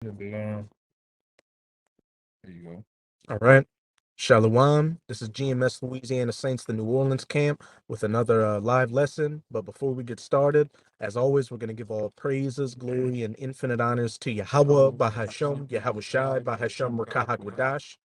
There you go. All right. Shalom. This is GMS Louisiana Saints, the New Orleans camp, with another live lesson. But before we get started, as always, we're going to give all praises, glory, and infinite honors to Yahweh, Bahasham, Yahweh Shai, Bahasham, Rakahagwadash.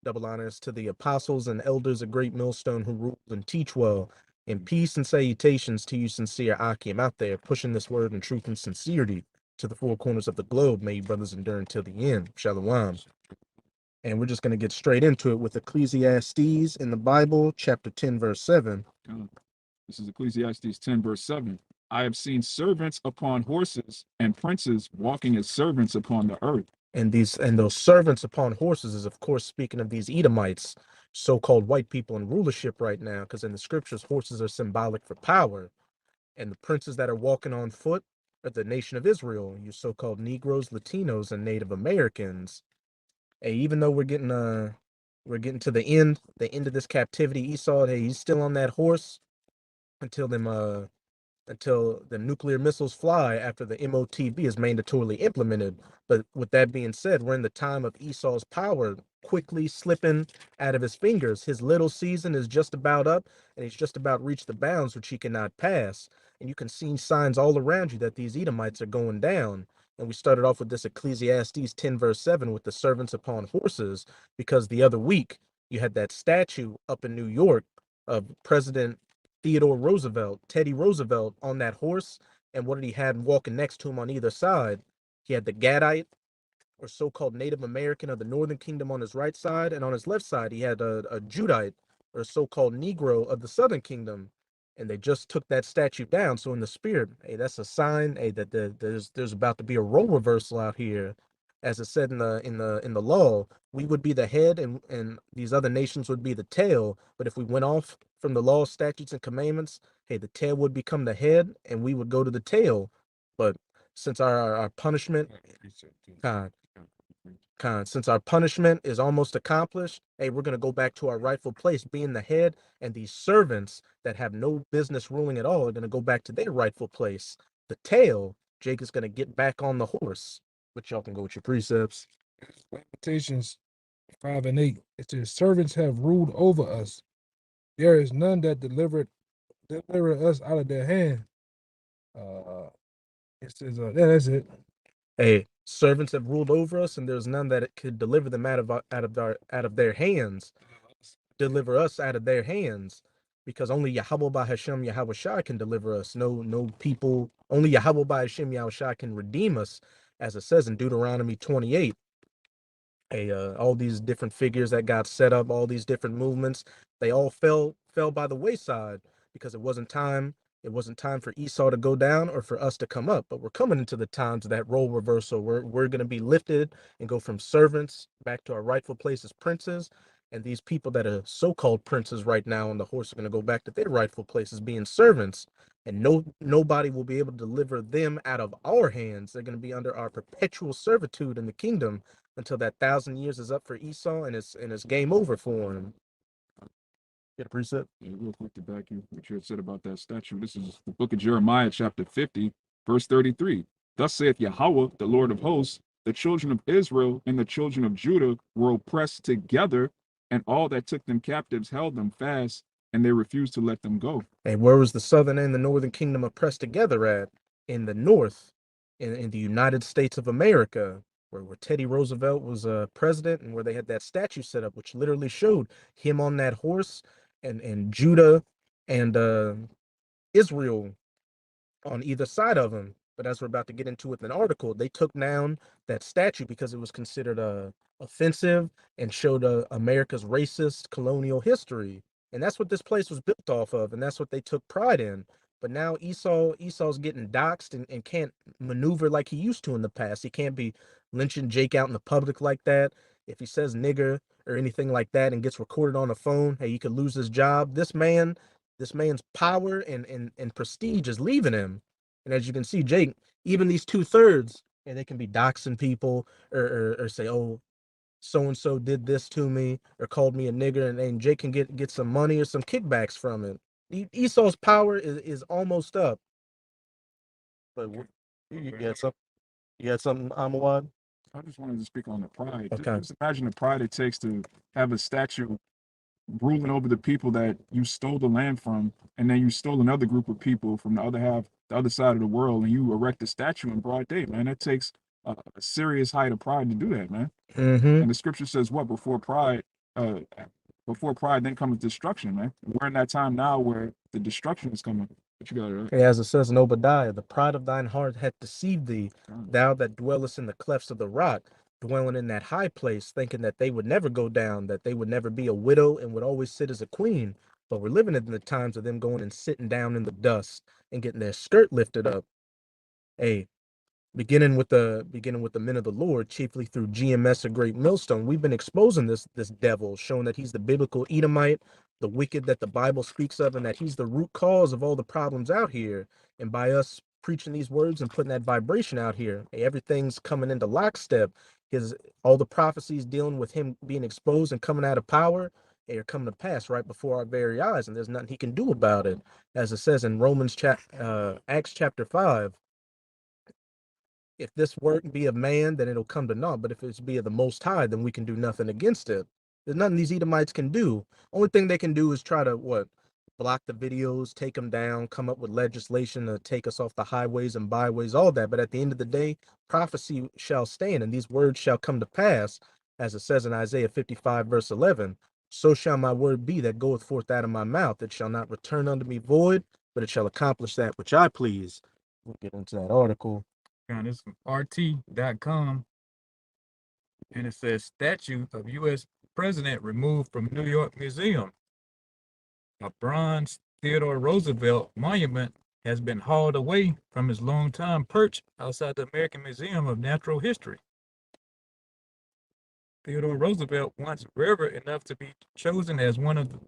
Double honors to the apostles and elders of Great Millstone who rule and teach well. And peace and salutations to you, sincere Akim, out there pushing this word in truth and sincerity to the four corners of the globe. May you brothers endure until the end. Shalom. And we're just going to get straight into it with Ecclesiastes in the Bible, chapter 10, verse 7. This is Ecclesiastes 10, verse 7. I have seen servants upon horses and princes walking as servants upon the earth. And those servants upon horses is, of course, speaking of these Edomites, so-called white people in rulership right now, because in the scriptures, horses are symbolic for power. And the princes that are walking on foot are the nation of Israel, you so-called Negroes, Latinos, and Native Americans. Hey, even though we're getting to the end of this captivity, Esau, hey, he's still on that horse until the nuclear missiles fly after the MOTB is mandatorily implemented. But with that being said, we're in the time of Esau's power quickly slipping out of his fingers. His little season is just about up, and he's just about reached the bounds which he cannot pass. And you can see signs all around you that these Edomites are going down. And we started off with this Ecclesiastes 10, verse 7, with the servants upon horses, because the other week you had that statue up in New York of President Theodore Roosevelt, Teddy Roosevelt, on that horse. And what did he have walking next to him on either side? He had the Gadite, or so-called Native American of the Northern Kingdom, on his right side, and on his left side he had a Judite, or so-called Negro of the Southern Kingdom. And they just took that statue down. So in the spirit, hey, that's a sign, hey, that there's about to be a role reversal out here. As it said in the law, we would be the head, and these other nations would be the tail. But if we went off from the law, statutes, and commandments, hey, the tail would become the head, and we would go to the tail. But since our punishment, God, since our punishment is almost accomplished, hey, we're going to go back to our rightful place, being the head, and these servants that have no business ruling at all are going to go back to their rightful place. The tail, Jake is going to get back on the horse. But y'all can go with your precepts. Lamentations 5 and 8. It says, servants have ruled over us. There is none that deliver us out of their hand. It says, yeah, that's it. Hey, servants have ruled over us, and there's none that could deliver them out of their hands. Deliver us out of their hands, because only Yahweh by Hashem Yahweh Shai can deliver us. No people, only Yahweh by Hashem Yahweh Shai can redeem us, as it says in Deuteronomy 28. All these different figures that got set up, all these different movements, they all fell by the wayside, because it wasn't time for Esau to go down or for us to come up. But we're coming into the times of that role reversal. We're going to be lifted and go from servants back to our rightful place as princes. And these people that are so-called princes right now on the horse are going to go back to their rightful places being servants. And nobody will be able to deliver them out of our hands. They're going to be under our perpetual servitude in the kingdom until that 1,000 years is up for Esau, and it's game over for him. Get a precept? Yeah, real quick to back you, what you had said about that statue. This is the book of Jeremiah, chapter 50, verse 33. Thus saith Yahweh, the Lord of hosts, the children of Israel and the children of Judah were oppressed together, and all that took them captives held them fast, and they refused to let them go. And where was the southern and the northern kingdom oppressed together at? In the north, in the United States of America, where Teddy Roosevelt was president, and where they had that statue set up, which literally showed him on that horse, and Judah and Israel on either side of him. But as we're about to get into with an article, they took down that statue because it was considered offensive and showed America's racist colonial history. And that's what this place was built off of, and that's what they took pride in. But now Esau's getting doxxed and can't maneuver like he used to in the past. He can't be lynching Jake out in the public like that. If he says nigger or anything like that and gets recorded on the phone, hey, he could lose his job. This man's power and prestige is leaving him. And as you can see, Jake, even these 2/3, and they can be doxing people or say, oh, so and so did this to me or called me a nigger, and Jake can get some money or some kickbacks from it. Esau's power is almost up. But you got something, Amawad? I just wanted to speak on the pride. Okay. Just imagine the pride it takes to have a statue ruling over the people that you stole the land from, and then you stole another group of people from the other side of the world, and you erect a statue in broad day, man. That takes a serious height of pride to do that, man. Mm-hmm. And the scripture says what? Uh, before pride, then comes destruction, man. We're in that time now where the destruction is coming. But you got it right. As it says in Obadiah, the pride of thine heart hath deceived thee, God. thou that dwellest in the clefts of the rock, dwelling in that high place, thinking that they would never go down, that they would never be a widow and would always sit as a queen. But we're living in the times of them going and sitting down in the dust and getting their skirt lifted up. Hey, beginning with the men of the Lord, chiefly through GMS, a great millstone, we've been exposing this devil, showing that he's the biblical Edomite, the wicked that the Bible speaks of, and that he's the root cause of all the problems out here. And by us preaching these words and putting that vibration out here, everything's coming into lockstep. His All the prophecies dealing with him being exposed and coming out of power, they are coming to pass right before our very eyes, and there's nothing he can do about it. As it says in Acts chapter 5, if this work be of man, then it'll come to naught. But if it's be of the Most High, then we can do nothing against it. There's nothing these Edomites can do. Only thing they can do is try to block the videos, take them down, come up with legislation to take us off the highways and byways, all that. But at the end of the day, prophecy shall stand, and these words shall come to pass, as it says in Isaiah 55 verse 11. So shall my word be that goeth forth out of my mouth. It shall not return unto me void, but it shall accomplish that which I please. We'll get into that article. And it's from RT.com, and it says statue of U.S. President removed from New York Museum. A bronze Theodore Roosevelt monument has been hauled away from its longtime perch outside the American Museum of Natural History. Theodore Roosevelt, once revered enough to be chosen as one of the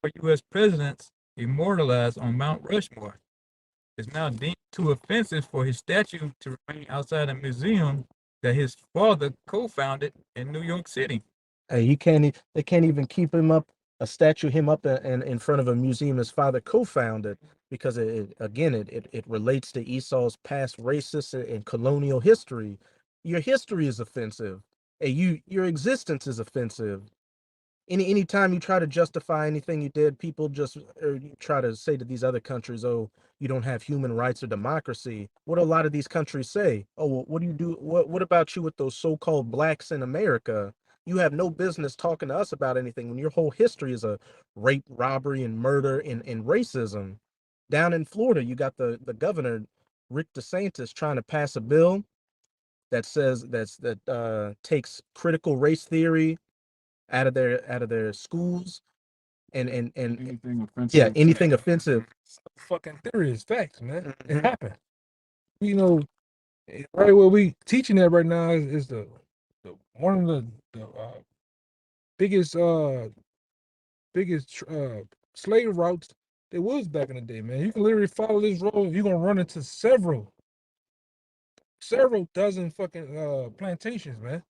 4 U.S. presidents immortalized on Mount Rushmore, is now deemed too offensive for his statue to remain outside a museum that his father co-founded in New York City. Hey, they can't even keep him up, a statue him up in front of a museum his father co-founded, because it relates to Esau's past racist and colonial history. Your history is offensive. Hey, your existence is offensive. Any time you try to justify anything you did, people just you try to say to these other countries, oh, you don't have human rights or democracy. What do a lot of these countries say? Oh, well, what do you do? What about you with those so-called blacks in America? You have no business talking to us about anything when your whole history is a rape, robbery, and murder and racism. Down in Florida, you got the governor, Rick DeSantis, trying to pass a bill that says that takes critical race theory out of their schools, and Anything offensive. yeah, anything offensive. Fucking theory is facts, man. It Mhm. happened. You know, right where we teaching that right now is the one of the biggest slave routes there was back in the day, man. You can literally follow this road, you're gonna run into several dozen fucking plantations, man.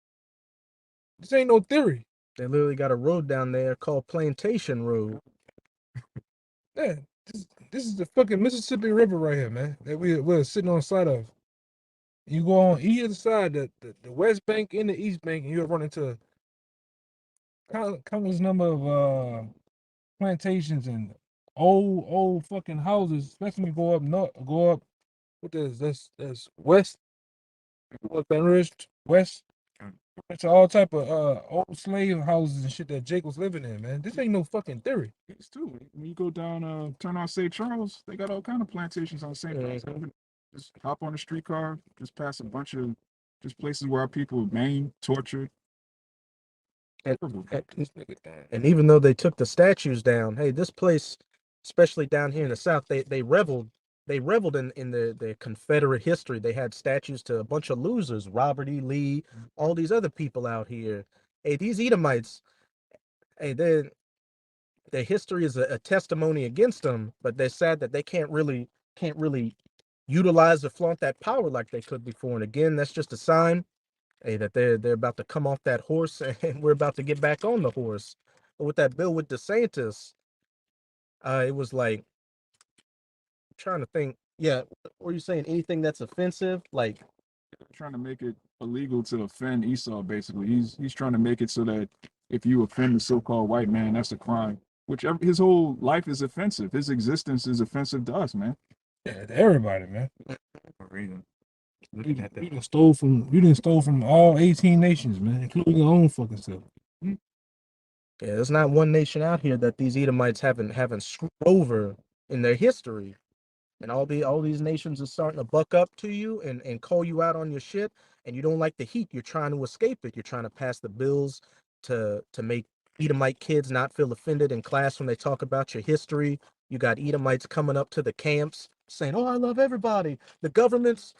This ain't no theory. They literally got a road down there called Plantation Road. Yeah, this is the fucking Mississippi River right here, man. That we're sitting on the side of. You go on either side, the West Bank and the East Bank, and you'll run into countless number of plantations and old fucking houses, especially when you go up north, go up what that's west, what Baton Rouge west. It's all type of old slave houses and shit that Jake was living in, man. This ain't no fucking theory. It's too. When you go down, turn on St. Charles, they got all kind of plantations on St. Charles. Just hop on a streetcar, just pass a bunch of just places where our people were maimed, tortured. And, Horrible. and even though they took the statues down, hey, this place, especially down here in the South, they reveled. They reveled in their Confederate history. They had statues to a bunch of losers, Robert E. Lee, all these other people out here. Hey, these Edomites, hey, their history is a testimony against them, but they're sad that they can't really utilize or flaunt that power like they could before. And again, that's just a sign, hey, that they're about to come off that horse, and we're about to get back on the horse. But with that bill with DeSantis, it was like, I'm trying to think. Yeah, were you saying anything that's offensive? Like, Trying to make it illegal to offend Esau. Basically, he's trying to make it so that if you offend the so-called white man, that's a crime. His whole life is offensive. His existence is offensive to us, man. Yeah, to everybody, man. For reason. You, Looking at you that. done stole from all 18 nations, man, including your own fucking self. Yeah, there's not one nation out here that these Edomites haven't screwed over in their history. And all these nations are starting to buck up to you and call you out on your shit, and you don't like the heat. You're trying to escape it. You're trying to pass the bills to make Edomite kids not feel offended in class when they talk about your history. You got Edomites coming up to the camps saying, "Oh, I love everybody." The government's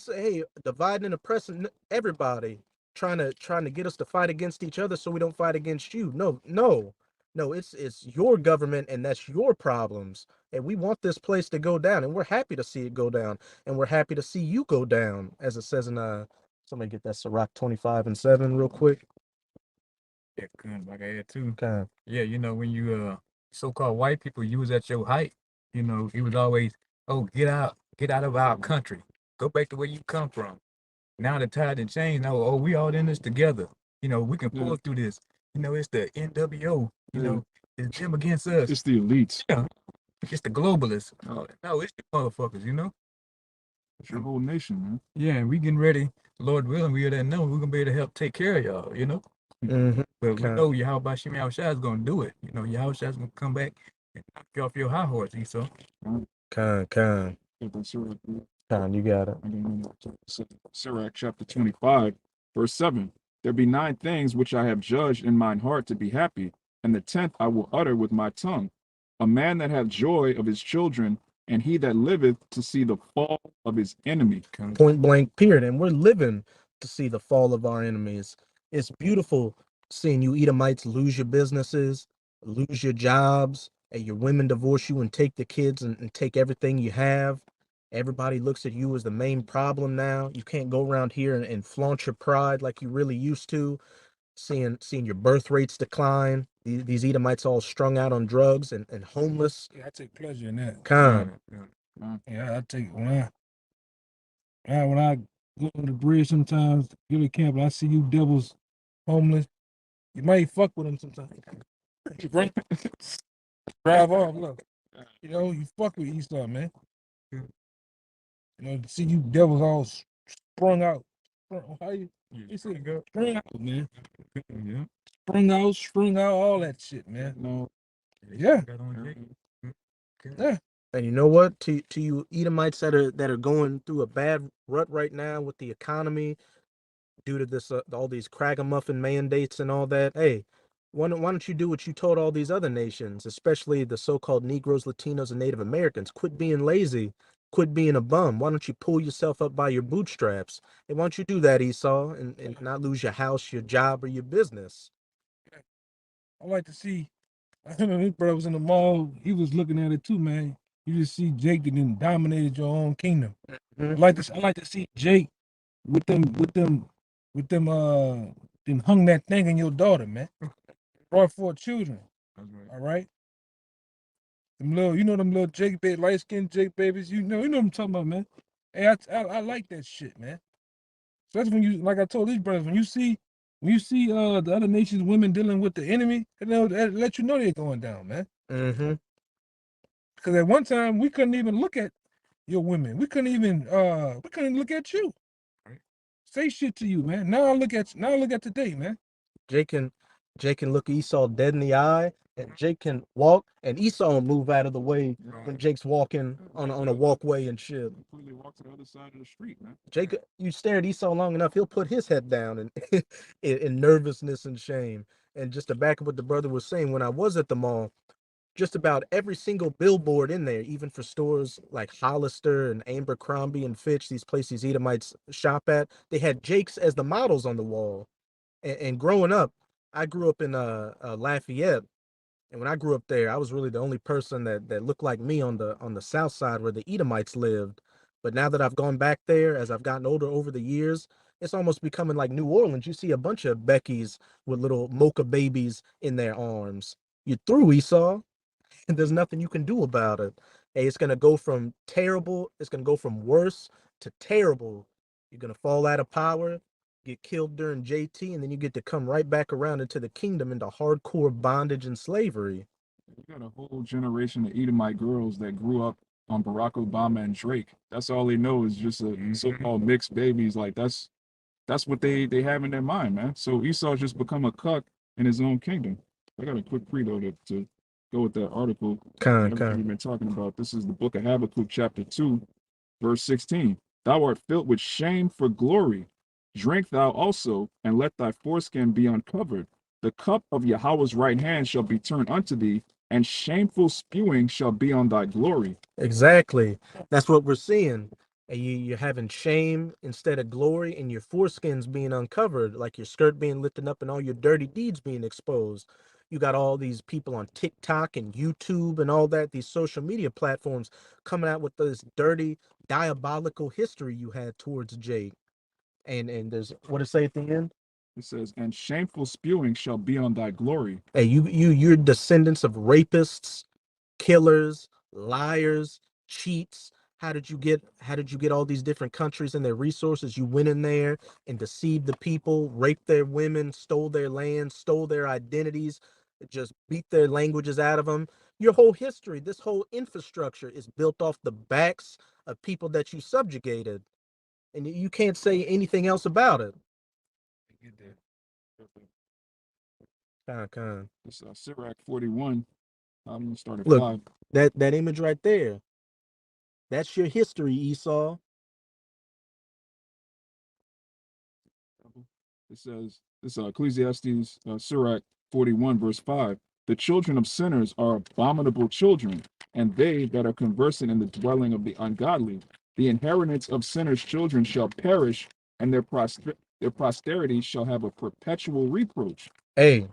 hey, dividing and oppressing everybody, trying to get us to fight against each other so we don't fight against you. No, no, no. It's your government and that's your problems. And we want this place to go down, and we're happy to see it go down, and we're happy to see you go down, as it says in somebody get that Sirach 25:7 real quick. Yeah, like I had too. Okay. Yeah, when you so-called white people, you was at your height. It was always, oh, get out of our country, go back to where you come from. Now the tide and change. Now, oh, we all in this together. We can pull through this. It's the NWO. It's them against us. It's the elites. Yeah, it's the globalists. No, it's the motherfuckers. It's your whole nation, man. Yeah, and we getting ready. Lord willing, we're gonna be able to help take care of y'all. Mm-hmm. But we know Yahweh Shai is gonna do it. Yahweh Shai is gonna come back and knock you off your high horse, Esau. Con, you got it. Sirach chapter 25, verse 7. There be 9 things which I have judged in mine heart to be happy, and the 10th I will utter with my tongue. A man that hath joy of his children, and he that liveth to see the fall of his enemy. Point blank, period. And we're living to see the fall of our enemies. It's beautiful seeing you Edomites lose your businesses, lose your jobs, and your women divorce you and take the kids and take everything you have. Everybody looks at you as the main problem now. You can't go around here and flaunt your pride like you really used to. Seeing your birth rates decline. These Edomites all strung out on drugs and homeless. Yeah, I take pleasure in that. Con. Yeah, I take when I go to the bridge sometimes, go to camp, and I see you devils homeless. You might fuck with them sometimes. You bring drive off. Look, you fuck with Esau, man. See you devils all sprung out. How you see it, girl? Sprung out, man. Yeah. Sprung out, all that shit, man. No. Yeah. Yeah. And you know what? To you Edomites that are going through a bad rut right now with the economy due to this all these Cragamuffin mandates and all that. Hey, why don't you do what you told all these other nations, especially the so-called Negroes, Latinos, and Native Americans? Quit being lazy. Quit being a bum. Why don't you pull yourself up by your bootstraps? Hey, why don't you do that, Esau, and not lose your house, your job, or your business? I like to see. I remember his brother was in the mall. He was looking at it too, man. You just see Jake that then dominated your own kingdom. Mm-hmm. I like to see Jake with them hung that thing in your daughter, man. Brought 4 children. All right. Them little Jake baby, light skinned Jake babies. You know what I'm talking about, man. Hey, I like that shit, man. Especially when you, like I told these brothers, when you see the other nations' women dealing with the enemy, that let you know they're going down, man. Mm-hmm. Because at one time we couldn't even look at your women. We couldn't even look at you. Say shit to you, man. Now I look at today, man. Jake can look Esau dead in the eye, and Jake can walk, and Esau will move out of the way when Jake's walking on a walkway and shit. Completely walk to the other side of the street, man. Jake, you stare at Esau long enough, he'll put his head down and in nervousness and shame. And just to back up what the brother was saying, when I was at the mall, just about every single billboard in there, even for stores like Hollister and Abercrombie and Fitch, these places Edomites shop at, they had Jake's as the models on the wall. And growing up, I grew up in Lafayette, and when I grew up there, I was really the only person that looked like me on the south side where the Edomites lived. But now that I've gone back there, as I've gotten older over the years, it's almost becoming like New Orleans. You see a bunch of Beckys with little mocha babies in their arms. You're through, Esau, and there's nothing you can do about it. Hey, it's gonna go from terrible, it's gonna go from worse to terrible. You're gonna fall out of power. get killed during JT, and then you get to come right back around into the kingdom into hardcore bondage and slavery. You got a whole generation of Edomite girls that grew up on Barack Obama and Drake. That's all they know is just a so-called mixed babies. Like that's what they have in their mind, man. So Esau just become a cuck in his own kingdom. I got a quick preload to go with that article. Everything we've been talking about. This is the book of Habakkuk, chapter 2, verse 16. Thou art filled with shame for glory. Drink thou also, and let thy foreskin be uncovered. The cup of Yahweh's right hand shall be turned unto thee, and shameful spewing shall be on thy glory. Exactly. That's what we're seeing. And you're having shame instead of glory, and your foreskins being uncovered, like your skirt being lifted up and all your dirty deeds being exposed. You got all these people on TikTok and YouTube and all that, these social media platforms coming out with this dirty, diabolical history you had towards Jake. And there's what it say at the end? It says, and shameful spewing shall be on thy glory. Hey, you're descendants of rapists, killers, liars, cheats. How did you get all these different countries and their resources? You went in there and deceived the people, raped their women, stole their land, stole their identities, just beat their languages out of them. Your whole history, this whole infrastructure is built off the backs of people that you subjugated. And you can't say anything else about it. It's Sirach 41. I'm gonna start at Look, 5. that image right there. That's your history, Esau. It says, this Ecclesiastes, Sirach 41, verse 5. The children of sinners are abominable children, and they that are conversant in the dwelling of the ungodly. The inheritance of sinners' children shall perish, and their posterity shall have a perpetual reproach. Hey,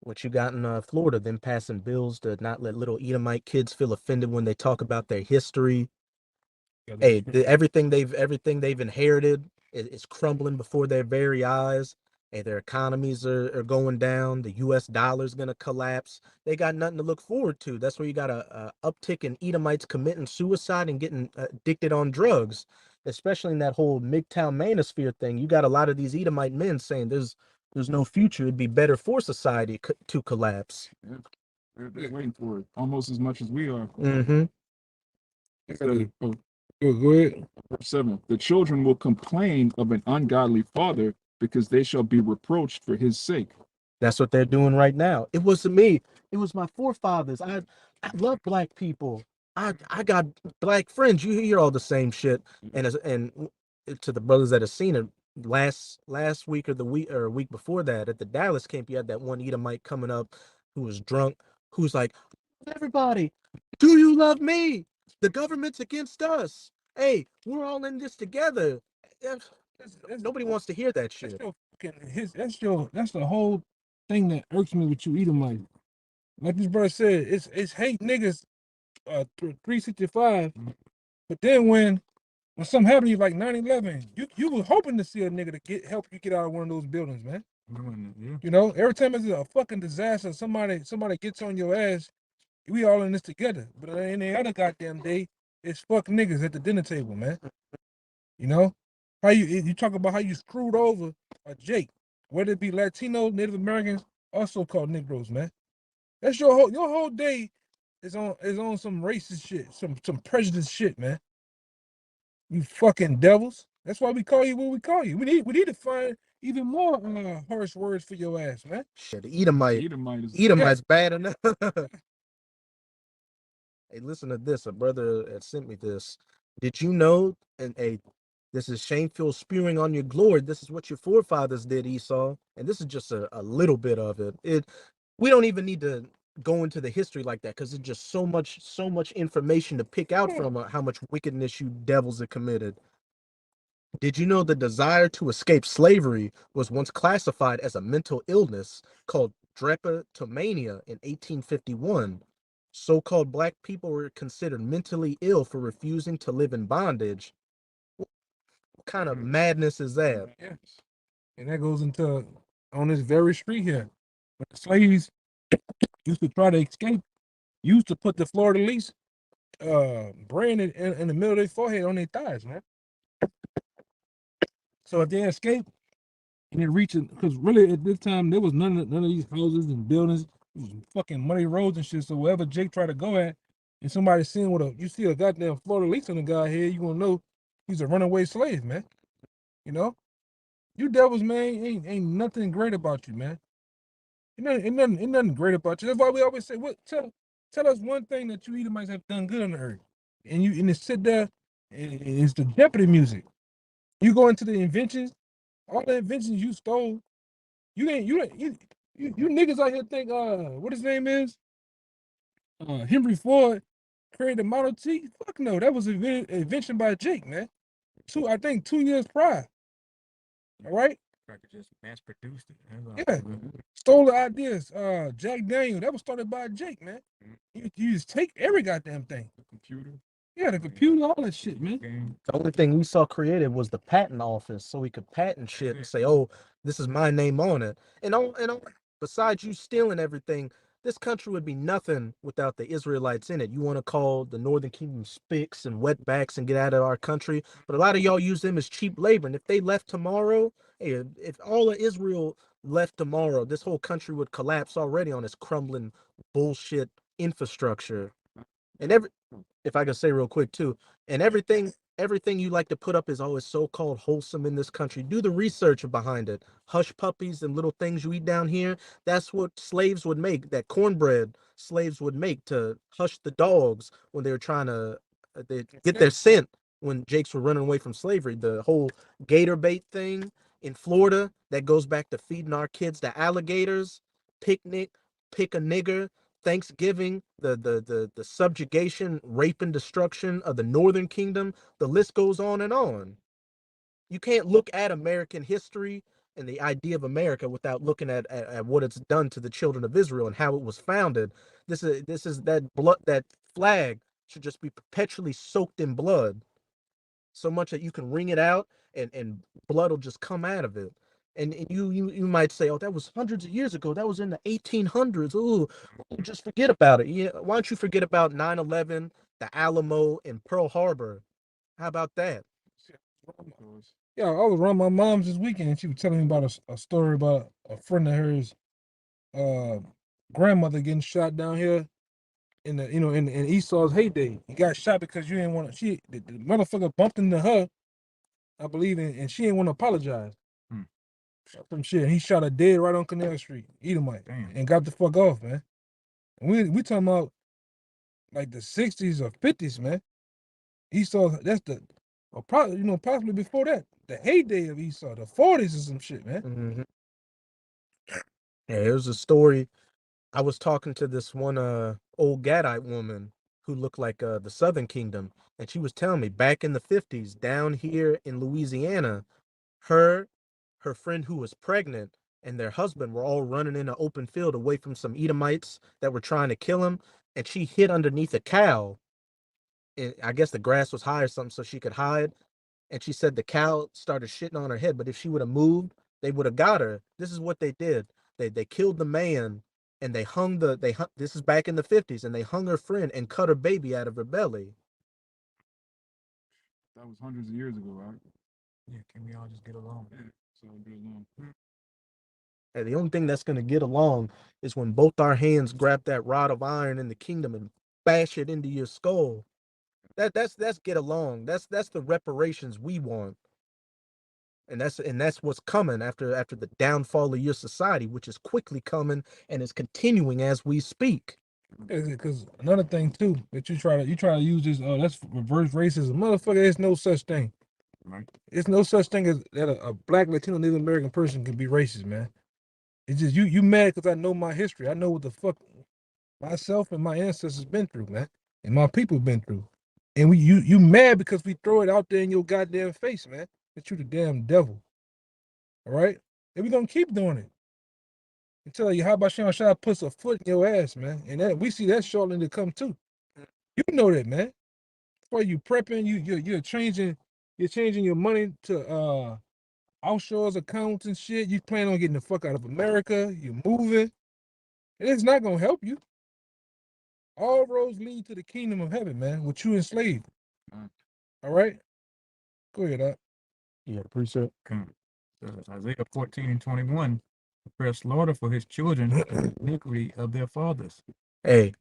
what you got in Florida, them passing bills to not let little Edomite kids feel offended when they talk about their history. Hey, everything they've inherited is crumbling before their very eyes. Hey, their economies are going down. The U.S. dollar is gonna collapse. They got nothing to look forward to. That's where you got a uptick in Edomites committing suicide and getting addicted on drugs, especially in that whole MGTOW manosphere thing. You got a lot of these Edomite men saying there's no future. It'd be better for society to collapse. Yeah. They're waiting for it almost as much as we are. Mm-hmm. Go ahead. Verse 7. The children will complain of an ungodly father because they shall be reproached for his sake. That's what they're doing right now. It wasn't me. It was my forefathers. I love black people. I got black friends. You hear all the same shit. And to the brothers that have seen it, last week or the week before that at the Dallas camp, you had that one Edomite coming up who was drunk, who's like, everybody, do you love me? The government's against us. Hey, we're all in this together. Nobody wants to hear that shit. That's the whole thing that irks me with you Edomite. Like this brother said, it's hate niggas 365. But then when something happened to you like 9/11, you were hoping to see a nigga to help you get out of one of those buildings, man. Yeah. You know, every time it's a fucking disaster, somebody gets on your ass, we all in this together. But any other goddamn day, it's fuck niggas at the dinner table, man. You know? How you talk about how you screwed over a Jake, whether it be Latino, Native Americans, also called Negroes, man. That's your whole day is on some racist shit, some prejudice shit, man. You fucking devils. That's why we call you what we call you. We need to find even more harsh words for your ass, man. Shit, Edomite's bad enough. Hey, listen to this. A brother had sent me this. Did you know? And this is shameful spewing on your glory. This is what your forefathers did, Esau. And this is just a little bit of it. We don't even need to go into the history like that because it's just so much information to pick out from how much wickedness you devils have committed. Did you know the desire to escape slavery was once classified as a mental illness called drapetomania in 1851? So-called black people were considered mentally ill for refusing to live in bondage. What kind of madness is that? Yes. And that goes into on this very street here. But the slaves used to try to escape, used to put the fleur-de-lis brand in the middle of their forehead on their thighs, man. So if they escape, and it reaching because really at this time there was none of these houses and buildings, it was fucking muddy roads and shit. So wherever Jake tried to go at, and somebody seeing you see a goddamn Florida lease on the guy here, you gonna know he's a runaway slave, man. You know, you devils, man, ain't nothing great about you, man. Ain't nothing great about you. That's why we always say, what tell us one thing that you Edomites have done good on the earth, and you sit there, and it's the Jeopardy music. You go into the inventions, all the inventions you stole. You niggas out here think what his name is? Henry Ford created the Model T. Fuck no, that was an invention by Jake, man. I think 2 years prior. All right? I could just mass produced it. Yeah. Stole the ideas. Jack Daniel, that was started by Jake, man. You just take every goddamn thing. The computer. Yeah, the computer, all that shit, man. The only thing we saw created was the patent office, so we could patent shit and say, "Oh, this is my name on it." And besides you stealing everything, this country would be nothing without the Israelites in it. You want to call the Northern Kingdom spicks and wetbacks and get out of our country, but a lot of y'all use them as cheap labor. And if they left tomorrow, hey, if all of Israel left tomorrow, this whole country would collapse already on its crumbling bullshit infrastructure. And if I could say real quick too, and everything you like to put up is always so-called wholesome in this country. Do the research behind it. Hush puppies and little things you eat down here, that's what slaves would make. That cornbread slaves would make to hush the dogs when they were trying to they get their scent when Jakes were running away from slavery. The whole gator bait thing in Florida, that goes back to feeding our kids the alligators, picnic, pick a nigger, Thanksgiving, the subjugation, rape, and destruction of the Northern Kingdom. The list goes on and on. You can't look at American history and the idea of America without looking at what it's done to the children of Israel and how it was founded. This is that blood, that flag should just be perpetually soaked in blood, so much that you can wring it out and blood will just come out of it. And you might say, oh, that was hundreds of years ago. That was in the 1800s. Ooh, just forget about it. Yeah, why don't you forget about 9/11, the Alamo, and Pearl Harbor? How about that? Yeah, I was around my mom's this weekend, and she was telling me about a story about a friend of hers, grandmother getting shot down here in in Esau's heyday. He got shot because you didn't want to. The motherfucker bumped into her, I believe, and she didn't want to apologize. Some shit. He shot her dead right on Canal Street, Edomite, and got the fuck off, man. And we talking about like the 60s or 50s, man. Esau, that's or probably possibly before that, the heyday of Esau, the 40s or some shit, man. Mm-hmm. Yeah, it was a story. I was talking to this one old Gadite woman who looked like the Southern Kingdom, and she was telling me back in the 50s, down here in Louisiana, her friend who was pregnant and their husband were all running in an open field away from some Edomites that were trying to kill him, and she hid underneath a cow. And I guess the grass was high or something, so she could hide. And she said the cow started shitting on her head, but if she would have moved, they would have got her. This is what they did. They killed the man, and this is back in the 50s, and they hung her friend and cut her baby out of her belly. That was hundreds of years ago, right? Yeah, can we all just get along? Yeah, so get along. And the only thing that's going to get along is when both our hands grab that rod of iron in the kingdom and bash it into your skull. That's get along. That's the reparations we want. And that's what's coming after the downfall of your society, which is quickly coming and is continuing as we speak. Because another thing too that you try to use this that's reverse racism, motherfucker. There's no such thing. Right. It's no such thing as that a black Latino Native American person can be racist, man. It's just you mad because I know my history. I know what the fuck myself and my ancestors been through, man, and my people been through. And you mad because we throw it out there in your goddamn face, man. That you the damn devil. All right? And we gonna keep doing it. Until you how about Sean Shaw puts a foot in your ass, man. And that we see that shortly to come too. You know that, man. That's why you prepping, you're changing your money to offshore accounts and shit. You plan on getting the fuck out of America, you're moving. And it's not gonna help you. All roads lead to the kingdom of heaven, man, with you enslaved. All right? Go ahead, Doc. Yeah, appreciate it. Come. Isaiah 14:21. Prepare slaughter for his children, the iniquity of their fathers. Hey,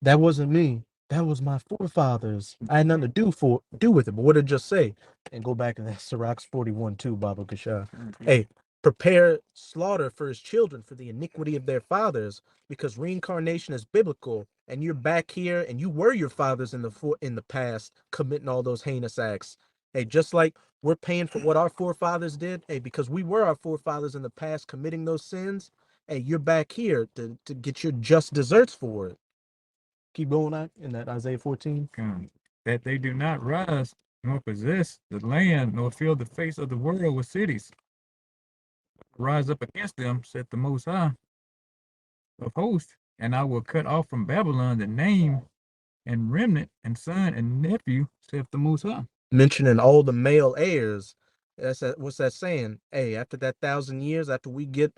that wasn't me. That was my forefathers. I had nothing to do with it. But what did it just say? And go back to that Sirach 41 too, Baba Kasha. Hey, prepare slaughter for his children for the iniquity of their fathers, because reincarnation is biblical, and you're back here, and you were your fathers in the past committing all those heinous acts. Hey, just like we're paying for what our forefathers did, hey, because we were our forefathers in the past committing those sins. Hey, you're back here to get your just desserts for it. Keep going on in that Isaiah 14. That they do not rise nor possess the land nor fill the face of the world with cities. Rise up against them, said the Most High of hosts, and I will cut off from Babylon the name and remnant and son and nephew, saith the Most High. Mentioning all the male heirs. What's that saying? Hey, after that 1,000 years, after we get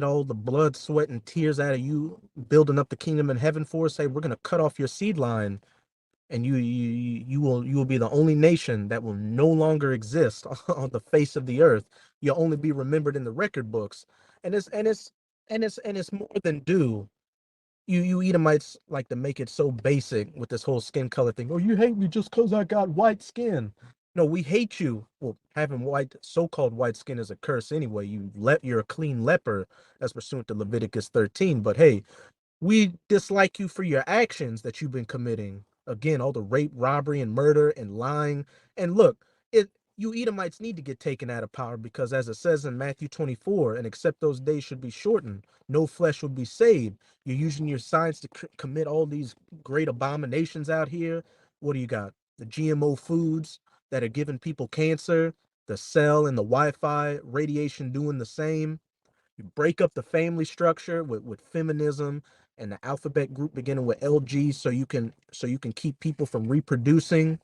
all the blood, sweat, and tears out of you building up the kingdom in heaven for us, hey, we're gonna cut off your seed line, and you will be the only nation that will no longer exist on the face of the earth. You'll only be remembered in the record books, and it's more than due. You Edomites like to make it so basic with this whole skin color thing. Oh, you hate me just because I got white skin. No, we hate you. Well, having so-called white skin is a curse anyway. You're a clean leper, as pursuant to Leviticus 13. But hey, we dislike you for your actions that you've been committing. Again, all the rape, robbery, and murder and lying. And look, you Edomites need to get taken out of power, because as it says in Matthew 24, and except those days should be shortened, no flesh will be saved. You're using your science to commit all these great abominations out here. What do you got? The GMO foods that are giving people cancer, the cell and the Wi-Fi radiation doing the same. You break up the family structure with feminism and the alphabet group beginning with LG, so you can keep people from reproducing.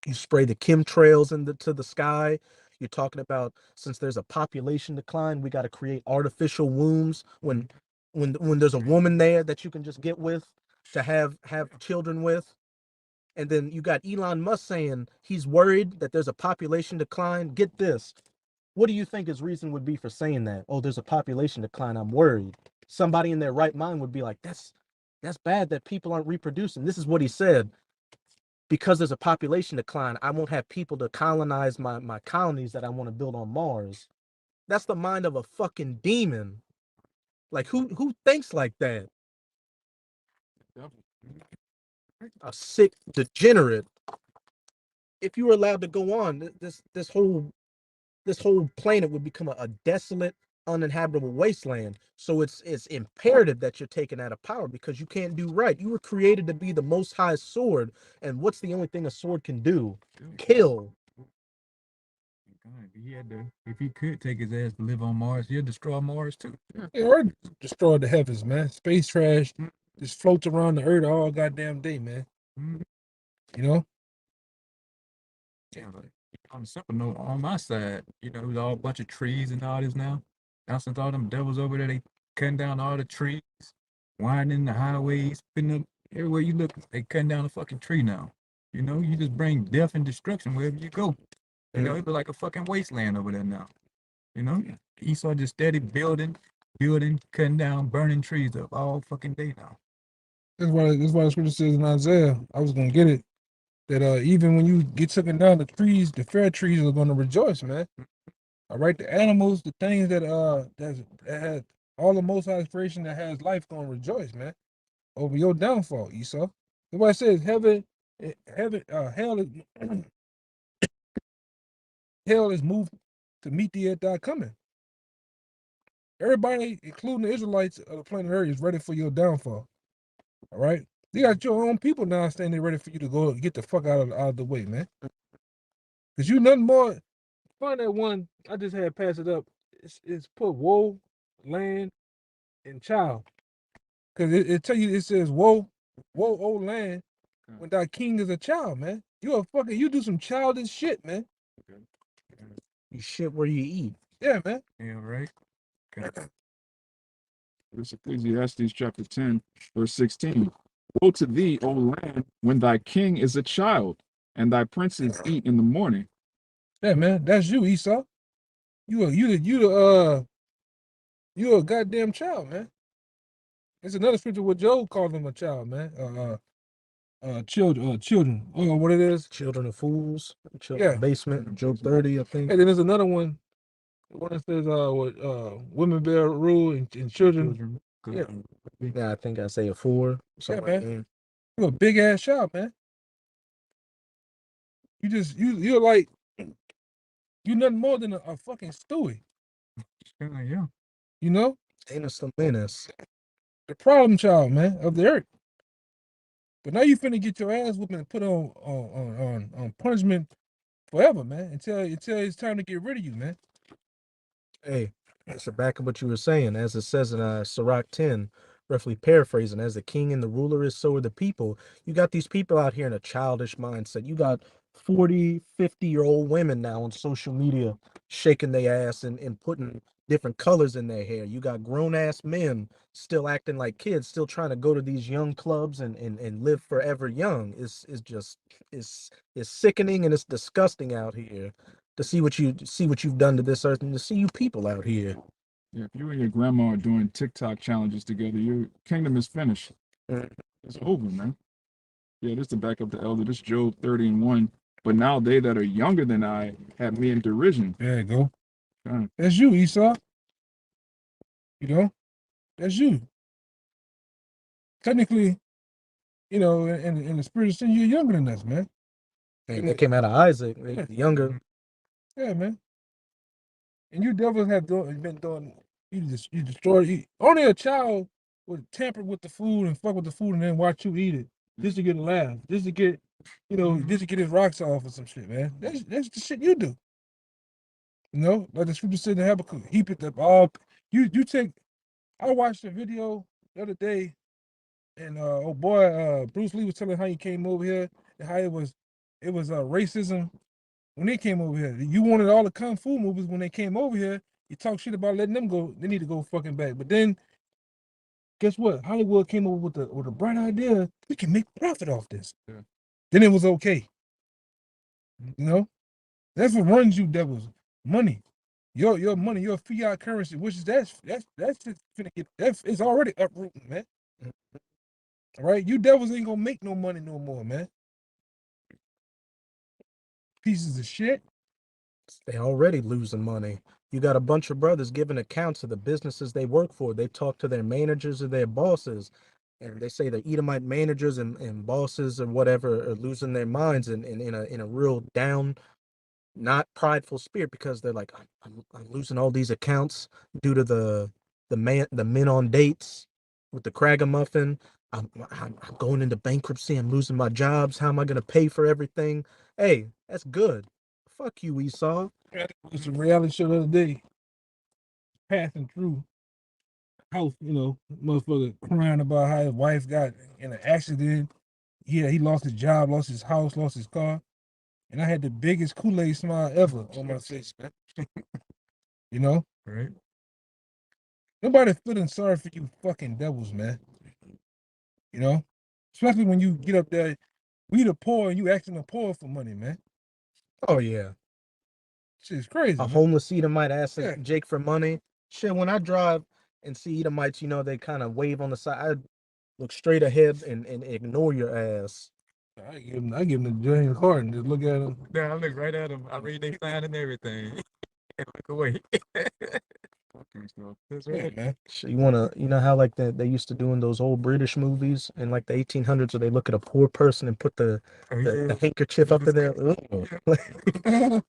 You spray the chemtrails into the sky. You're talking about, since there's a population decline, we got to create artificial wombs when there's a woman there that you can just get with to have children with. And then you got Elon Musk saying he's worried that there's a population decline. Get this. What do you think his reason would be for saying that? Oh, there's a population decline, I'm worried. Somebody in their right mind would be like, that's bad that people aren't reproducing. This is what he said. Because there's a population decline, I won't have people to colonize my colonies that I want to build on Mars. That's the mind of a fucking demon. Like, who thinks like that? A sick degenerate. If you were allowed to go on, this whole planet would become a desolate, uninhabitable wasteland. So it's imperative that you're taken out of power, because you can't do right. You were created to be the Most High sword, and what's the only thing a sword can do? Kill. If he could take his ass to live on Mars, he'll destroy Mars too. It already destroyed the heavens, man. Space trash just floats around the earth all goddamn day, man. You know? Yeah, like on a simple note, on my side, there's all a bunch of trees and all this now. Now since all them devils over there, they cutting down all the trees, winding the highways, putting up everywhere you look, they cutting down a fucking tree now. You just bring death and destruction wherever you go. It's like a fucking wasteland over there now. Esau just steady building, cutting down, burning trees up all fucking day now. That's why the scripture says in Isaiah, I was gonna get it, that even when you get taken down, the trees, the fair trees are gonna rejoice, man. All right, the animals, the things that has all the Most High creation that has life gonna rejoice, man, over your downfall, Esau. That's why it says hell is hell is moved to meet thee at thy coming. Everybody, including the Israelites of the planet Earth, is ready for your downfall. All right, you got your own people now standing ready for you to go get the fuck out of the way, man. Cause you nothing more. Find that one I just had pass it up. It's put woe, land, and child. Cause it tell you, it says woe, old land, when thy king is a child, man. You do some childish shit, man. You shit where you eat. Yeah, man. Yeah, right. It's Ecclesiastes chapter 10, verse 16. Woe to thee, O land, when thy king is a child, and thy princes eat in the morning. Yeah, man. That's you, Esau. You a goddamn child, man. It's another scripture where Job called him a child, man. Children. Oh, what it is? Children of fools, children Yeah. of basement, Job 30, I think. And then there's another one. The one that says, women bear rule and children. Yeah. Yeah, I think Isaiah 4, something like man. that. You're a big ass child, man. You're like, you're nothing more than a fucking Stewie. Yeah. You know? Anus the menace. The problem child, man, of the earth. But now you finna get your ass whooping and put on punishment forever, man. Until it's time to get rid of you, man. Hey, so back of what you were saying, as it says in Sirach 10, roughly paraphrasing, as the king and the ruler is, so are the people. You got these people out here in a childish mindset. You got 40, 50-year-old women now on social media shaking their ass and putting different colors in their hair. You got grown-ass men still acting like kids, still trying to go to these young clubs and live forever young. It's sickening and it's disgusting out here to see what you've done to this earth and to see you people out here. Yeah, if you and your grandma are doing TikTok challenges together, your kingdom is finished. It's over, man. Yeah, this to back up the elder. This Job 30:1. But now they that are younger than I have me in derision. There you go. God. That's you, Esau. You know, that's you. Technically, you know, in the spirit of sin, you're younger than us, man. Hey, they came out of Isaac, Yeah. younger. Yeah, man. And you devils have been doing. You destroyed. Only a child would tamper with the food and fuck with the food and then watch you eat it just to get a laugh, just to get, just to get his rocks off or some shit, man. That's the shit you do. You know, like the scripture said in Habakkuk, heap it up all. You take. I watched a video the other day, and Bruce Lee was telling how he came over here and how it was racism when they came over here. You wanted all the kung fu movies when they came over here. You talk shit about letting them go. They need to go fucking back. But then, guess what? Hollywood came over with a bright idea. We can make profit off this. Yeah. Then it was okay. You know, that's what runs you devils. Money, your money, your fiat currency, which is that's just finna get. It's already uprooting, man. All right, you devils ain't gonna make no money no more, man. Pieces of shit. They already losing money. You got a bunch of brothers giving accounts of the businesses they work for. They talk to their managers or their bosses, and they say the Edomite managers and bosses or whatever are losing their minds and in a real down, not prideful spirit because they're like, I'm losing all these accounts due to the men on dates with the Cragamuffin. I'm going into bankruptcy. I'm losing my jobs. How am I going to pay for everything? Hey, that's good. Fuck you, Esau. It's a reality show the other day. Passing through house, motherfucker crying about how his wife got in an accident. Yeah, he lost his job, lost his house, lost his car. And I had the biggest Kool-Aid smile ever on my face, man. You know? Right. Nobody feeling sorry for you fucking devils, man. You know? Especially when you get up there, we the poor and you asking the poor for money, man. Oh yeah. Shit's crazy. A man. homeless Edomite asking Yeah. Jake for money. Shit, when I drive and see Edomites, they kind of wave on the side. I look straight ahead and ignore your ass. I give him the James Harden. Just look at him. Yeah, I look right at them. I read their sign and everything. And look away. That's Yeah, right. man. Shit, you know how like they used to do in those old British movies in like the 1800s where they look at a poor person and put the handkerchief up in there. Ugh.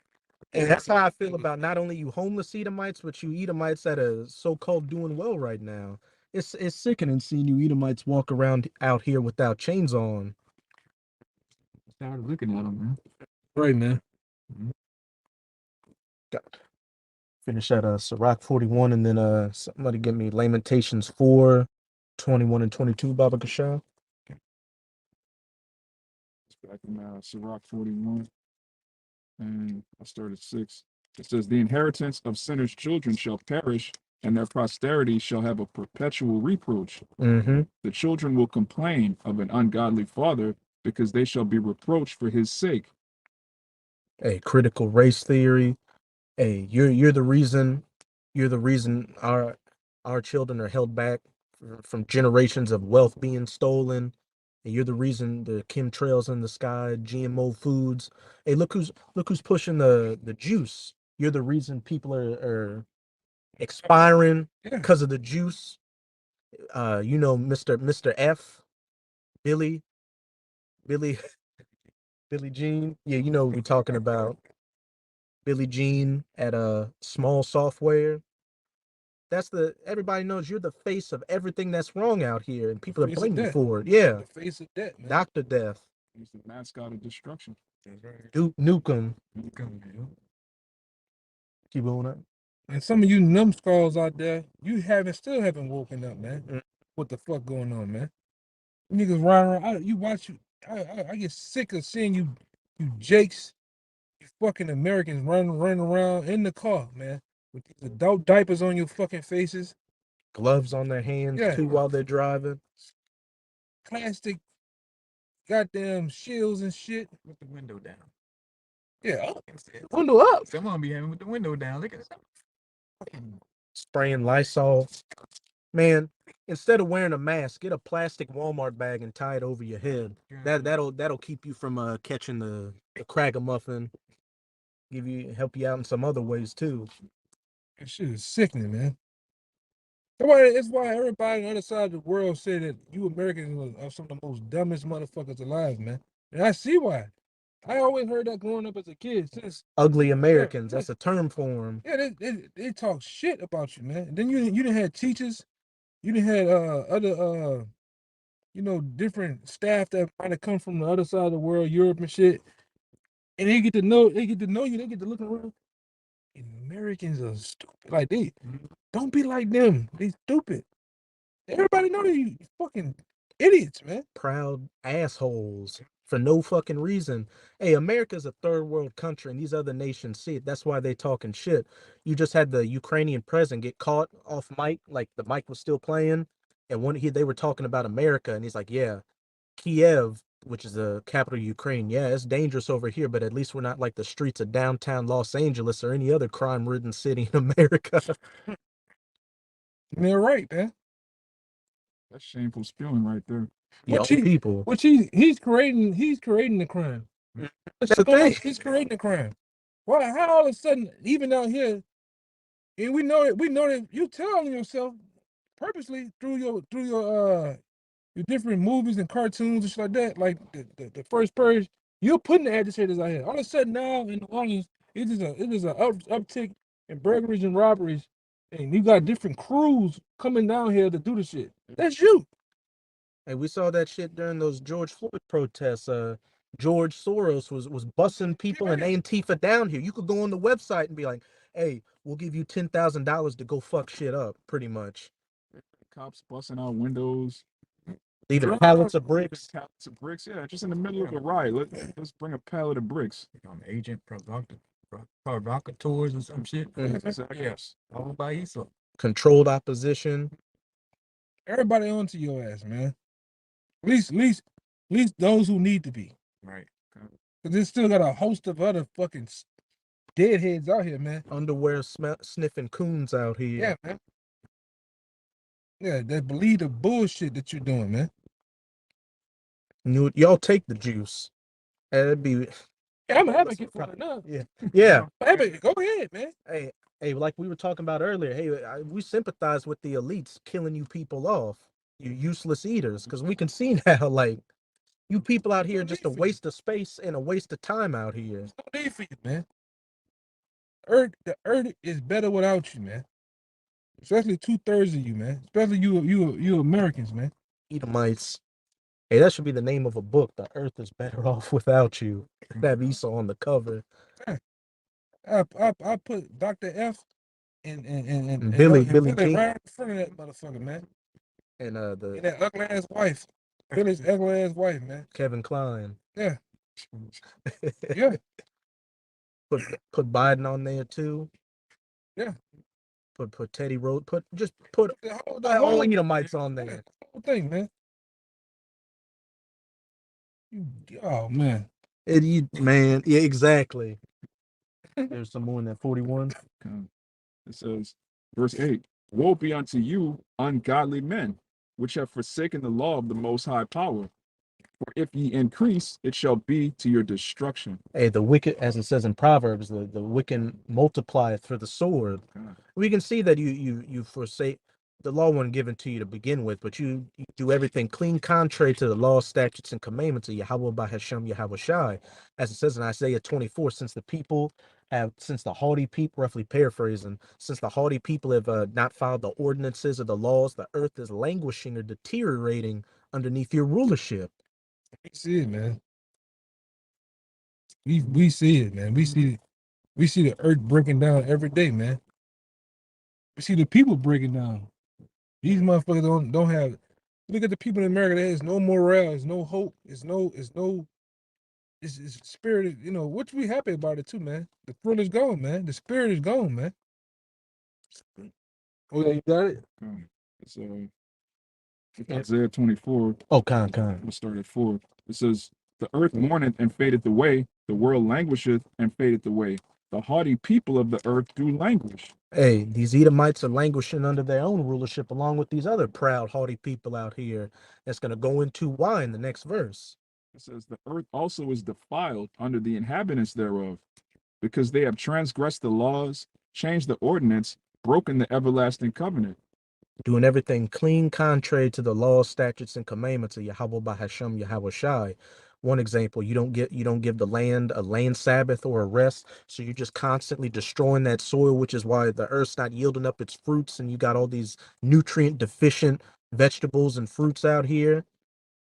And that's how I feel about not only you homeless Edomites, but you Edomites that are so-called doing well right now. It's sickening seeing you Edomites walk around out here without chains on. Started looking at them, man. Right, man. Finish at Sirach 41 and then somebody give me Lamentations 4, 21 and 22, Baba Gashal. It's back in Sirach 41. And I started 6. It says, the inheritance of sinners' children shall perish, and their posterity shall have a perpetual reproach. Mm-hmm. The children will complain of an ungodly father, because they shall be reproached for his sake. A critical race theory. Hey, you're the reason. You're the reason our children are held back from generations of wealth being stolen. And you're the reason the chemtrails in the sky, GMO foods. Hey, look who's pushing the juice. You're the reason people are expiring Yeah. because of the juice. Mr. F, Billy, Billy, Billy Jean. Yeah, you know what we're talking about. Billy Jean at Small Software. Everybody knows you're the face of everything that's wrong out here, and people are face of blaming you death. for it. Yeah, The face of death, man. Dr. Death, He's the mascot of destruction. That's right. Nukem. Come, you know. Keep on up. And some of you numbskulls out there, you still haven't woken up, man. Mm. What the fuck going on, man? Niggas riding around. You watch you. I get sick of seeing you Jakes, you fucking Americans running around in the car, man, with these adult diapers on your fucking faces. Gloves on their hands Yeah. too while they're driving. Plastic goddamn shields and shit. With the window down. Yeah. Window up. Someone be having with the window down. Look at that. Spraying Lysol. Man, instead of wearing a mask, get a plastic Walmart bag and tie it over your head. That'll keep you from catching the Cragamuffin. Help you out in some other ways too. That shit is sickening, man. It's why everybody on the other side of the world say that you Americans are some of the most dumbest motherfuckers alive, man. And I see why. I always heard that growing up as a kid. Since Ugly Americans, that's a term for them. yeah, they talk shit about you, man. And then you didn't have teachers, you didn't have other different staff that might have come from the other side of the world, Europe and shit. And they get to know you, they get to look around. And Americans are stupid. Like don't be like them. They stupid. Everybody know that you fucking idiots, man. Proud assholes for no fucking reason. Hey, America's a third world country, and these other nations see it. That's why they talking shit. You just had the Ukrainian president get caught off mic, like the mic was still playing, and they were talking about America, and he's like, "Yeah, Kiev, which is the capital of Ukraine. Yeah, it's dangerous over here, but at least we're not like the streets of downtown Los Angeles or any other crime-ridden city in America." And they're right, man. That's shameful spewing right there. Young people. Which he's creating the crime. That's the thing. He's creating the crime. Why? How all of a sudden, even out here, and we know that you telling yourself purposely through your different movies and cartoons and shit like that, like the first purge, you're putting the agitators out here. All of a sudden now in New Orleans, it is a uptick in burglaries and robberies, and you got different crews coming down here to do the shit. That's you. And we saw that shit during those George Floyd protests. George Soros was bussing people and Antifa down here. You could go on the website and be like, "Hey, we'll give you $10,000 to go fuck shit up." Pretty much. Cops busting out windows. Leaving pallets of bricks. Pallets of bricks. Yeah, just in the middle of the riot. Let's bring a pallet of bricks. Agent provocateurs or some shit. Exactly. Yes. All by yourself. Controlled opposition. Everybody onto your ass, man. At least those who need to be. Right. Because there's still got a host of other fucking deadheads out here, man. Underwear sniffing coons out here. Yeah, man. Yeah, that believe the bullshit that you're doing, man. Y'all take the juice. That'd be. Yeah, I'm an advocate for it enough. Yeah. Go ahead, man. Hey, like we were talking about earlier. Hey, we sympathize with the elites killing you people off, you useless eaters, because we can see now, like, you people out here just a waste of space and a waste of time out here. There's no need for you, man. The earth is better without you, man. Especially 2/3 of you, man. Especially you Americans, man. Edomites. Hey, that should be the name of a book. The earth is better off without you. Have Esau on the cover. I put Dr. F and Billy King right in front of that motherfucker, man. And that ugly ass wife. Billy's ugly ass wife, man. Kevin Kline. Yeah. Yeah. Put Biden on there too. Yeah. Put Teddy Rose. Put the whole Edomites on there. The whole thing, man. Oh man. Man, yeah, exactly. There's some more in that 41. Okay. It says, verse 8, woe be unto you, ungodly men, which have forsaken the law of the Most High Power. For if ye increase, it shall be to your destruction. Hey, the wicked, as it says in Proverbs, the wicked multiplieth for the sword. God. We can see that you forsake the law wasn't given to you to begin with, but you do everything clean contrary to the law, statutes, and commandments of Yahweh by Hashem Yahweh Shai. As it says in Isaiah 24, since the haughty people, roughly paraphrasing, since the haughty people have not followed the ordinances of the laws, the earth is languishing or deteriorating underneath your rulership. We see it, man. We see it, man. We see the earth breaking down every day, man. We see the people breaking down. These motherfuckers don't have. Look at the people in America. There's no morale. There's no hope. It's spirit. You know, what we happy about it too, man. The thrill is gone, man. The spirit is gone, man. Oh yeah, you got it. It's Isaiah 24. Oh, con. We'll start at 4. It says, the earth mourneth and fadeth away, the world languisheth and fadeth away. The haughty people of the earth do languish. Hey, these Edomites are languishing under their own rulership along with these other proud, haughty people out here. That's going to go into why in the next verse. It says, the earth also is defiled under the inhabitants thereof, because they have transgressed the laws, changed the ordinance, broken the everlasting covenant. Doing everything clean contrary to the laws, statutes, and commandments of Yahweh by Hashem Yahweh Shai. One example, you don't give the land a land Sabbath or a rest, so you're just constantly destroying that soil, which is why the earth's not yielding up its fruits, and you got all these nutrient deficient vegetables and fruits out here.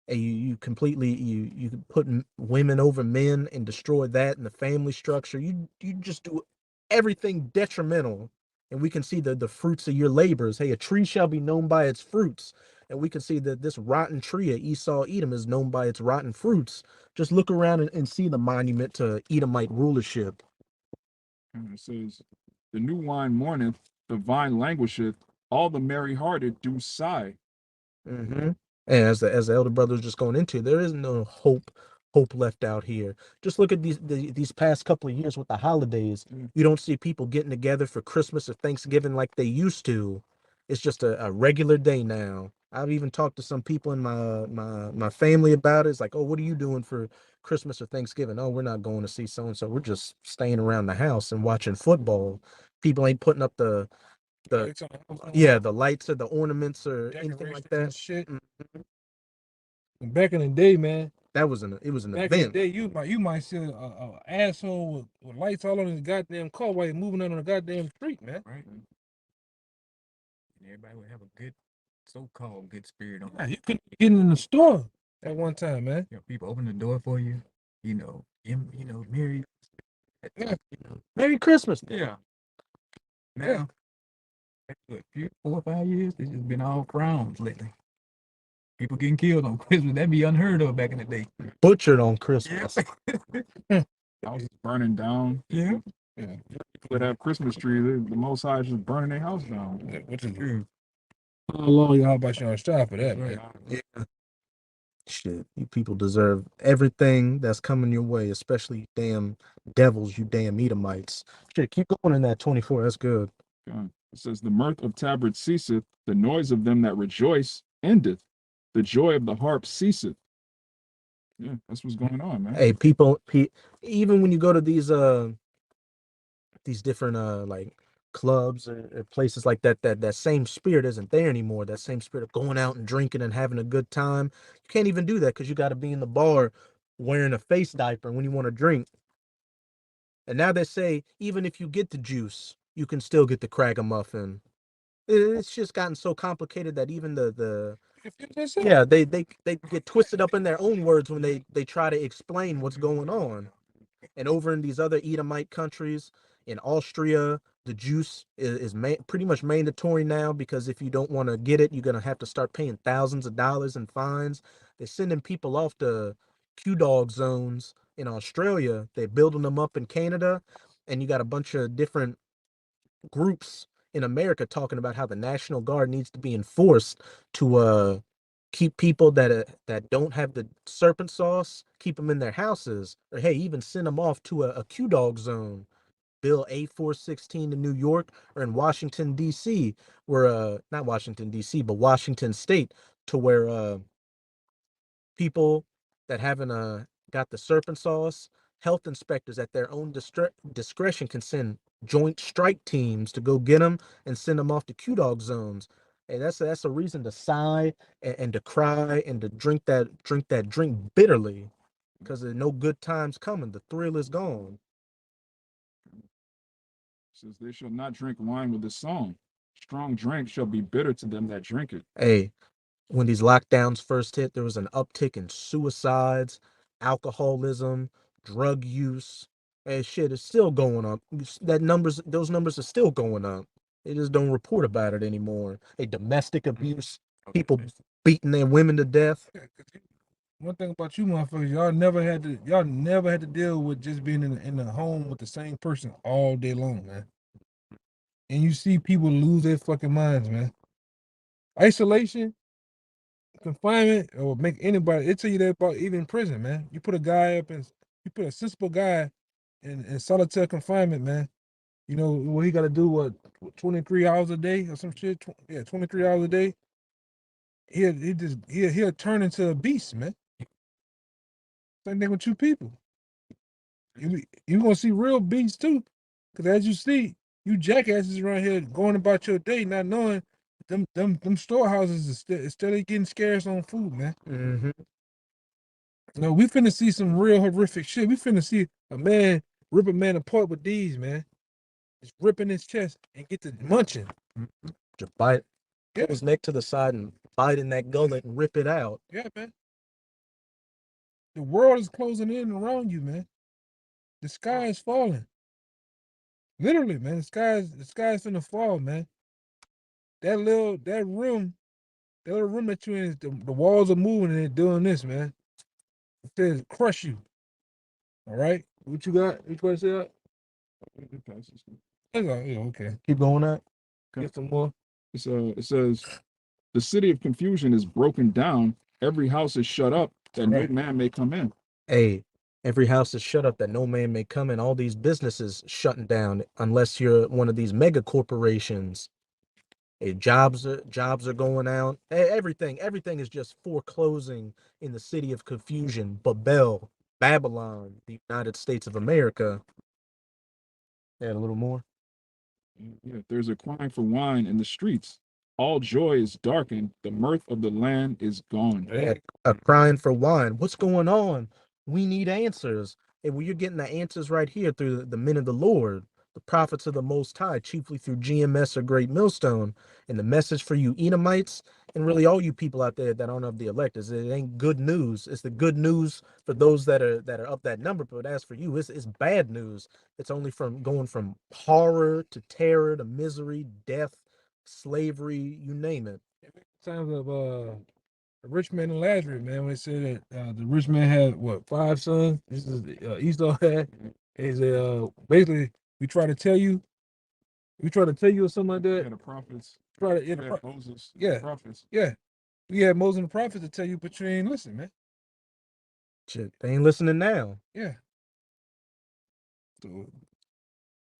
And you completely you put women over men and destroy that and the family structure. You just do everything detrimental, and we can see the fruits of your labors. Hey, a tree shall be known by its fruits, and we can see that this rotten tree of Esau Edom is known by its rotten fruits. Just look around and see the monument to Edomite rulership. And it says, the new wine mourneth, the vine languisheth, all the merry-hearted do sigh. Mm-hmm. And as the elder brother was just going into, there is no hope left out here. Just look at these past couple of years with the holidays. You don't see people getting together for Christmas or Thanksgiving like they used to. It's just a regular day now. I've even talked to some people in my family about it. It's like, oh, what are you doing for Christmas or Thanksgiving? Oh, we're not going to see so and so. We're just staying around the house and watching football. People ain't putting up the lights or the ornaments or anything like that. Shit. Back in the day, man, it was an back in the event. day, you might see a asshole with lights all on his goddamn car while you're moving out on the goddamn street, man. Right. And everybody would have a good, so-called good spirit on. Yeah, you couldn't get in the store at one time, man. You know, people open the door for you. Merry. Merry Christmas. Yeah. Now, a few 4 or 5 years, it's just been all frowns lately. People getting killed on Christmas, that'd be unheard of back in the day. Butchered on Christmas. Houses burning down. Yeah. People that have Christmas trees, the Most High is just burning their house down. Which is true. How long y'all about y'all strive for that, man? Yeah. Shit, you people deserve everything that's coming your way, especially damn devils, you damn Edomites. Shit, keep going in that 24. That's good. God. It says, the mirth of tabret ceaseth, the noise of them that rejoice endeth, the joy of the harp ceaseth. Yeah, that's what's going on, man. Hey, even when you go to these different like clubs or places like that same spirit isn't there anymore. That same spirit of going out and drinking and having a good time. You can't even do that because you got to be in the bar wearing a face diaper when you want to drink. And now they say even if you get the juice, you can still get the Cragamuffin. It's just gotten so complicated that even they get twisted up in their own words when they try to explain what's going on. And over in these other Edomite countries, in Austria, the juice is pretty much mandatory now, because if you don't want to get it, you're going to have to start paying thousands of dollars in fines. They're sending people off to Q-Dog zones in Australia. They're building them up in Canada. And you got a bunch of different groups in America talking about how the National Guard needs to be enforced to keep people that don't have the serpent sauce, keep them in their houses, or hey, even send them off to a Q-Dog zone. Bill A416 in New York or in Washington, D.C., where, not Washington, D.C., but Washington State, to where people that haven't got the serpent sauce, health inspectors at their own discretion can send joint strike teams to go get them and send them off to Q-Dog zones. And that's a reason to sigh and to cry and to drink that drink bitterly, because there's no good times coming. The thrill is gone. Says they shall not drink wine with the song. Strong drink shall be bitter to them that drink it. Hey, when these lockdowns first hit, there was an uptick in suicides, alcoholism, drug use. And shit is still going up. Those numbers are still going up. They just don't report about it anymore. Domestic abuse, people beating their women to death. One thing about you motherfuckers, y'all never had to deal with just being in the home with the same person all day long, man. And you see people lose their fucking minds, man. Isolation, confinement, or make anybody, it tell you that about even prison, man. You put a sensible guy in solitary confinement, man. You know what he got to do? What 23 hours a day or some shit? 23 hours a day. He'll turn into a beast, man. Same thing with you people. You gonna see real beasts too, because as you see, you jackasses around here going about your day not knowing them storehouses is steadily getting scarce on food, man. Mm-hmm. No, we finna see some real horrific shit. We finna see a man rip a man apart with these, man. Just ripping his chest and get to munching. Just bite Yeah, his neck to the side and bite in that gullet and rip it out. yeah, man. The world is closing in around you, man. The sky is falling. Literally, man. The sky's finna fall, man. That little room that you're in, the walls are moving and they're doing this, man. It says crush you. All right? What you got? What you say that? It passes. Yeah, okay. Keep going up. Get some more. It says, the city of confusion is broken down. Every house is shut up that no Right. man may come in. Hey, every house is shut up that no man may come in. All these businesses shutting down unless you're one of these mega corporations. Hey, jobs are going out. Everything is just foreclosing in the city of confusion. Babylon, the United States of America. Add a little more. Yeah, there's a crying for wine in the streets. All joy is darkened. The mirth of the land is gone. A crying for wine. What's going on? We need answers. And well, you're getting the answers right here through the men of the Lord, the prophets of the Most High, chiefly through GMS or Great Millstone. And the message for you Edomites and really all you people out there that aren't of the elect is it ain't good news. It's the good news for those that are of that number. But as for you, it's bad news. It's only from going from horror to terror to misery, death, slavery, you name it. Times of the rich man and Lazarus, man, when they said that the rich man had what 5 sons. This is Esau had. He said basically we try to tell you or something like that. Yeah, the prophets. Moses. Yeah. The prophets. Yeah. We had Moses and the prophets to tell you, but you ain't listen, man. Shit, they ain't listening now. Yeah. So,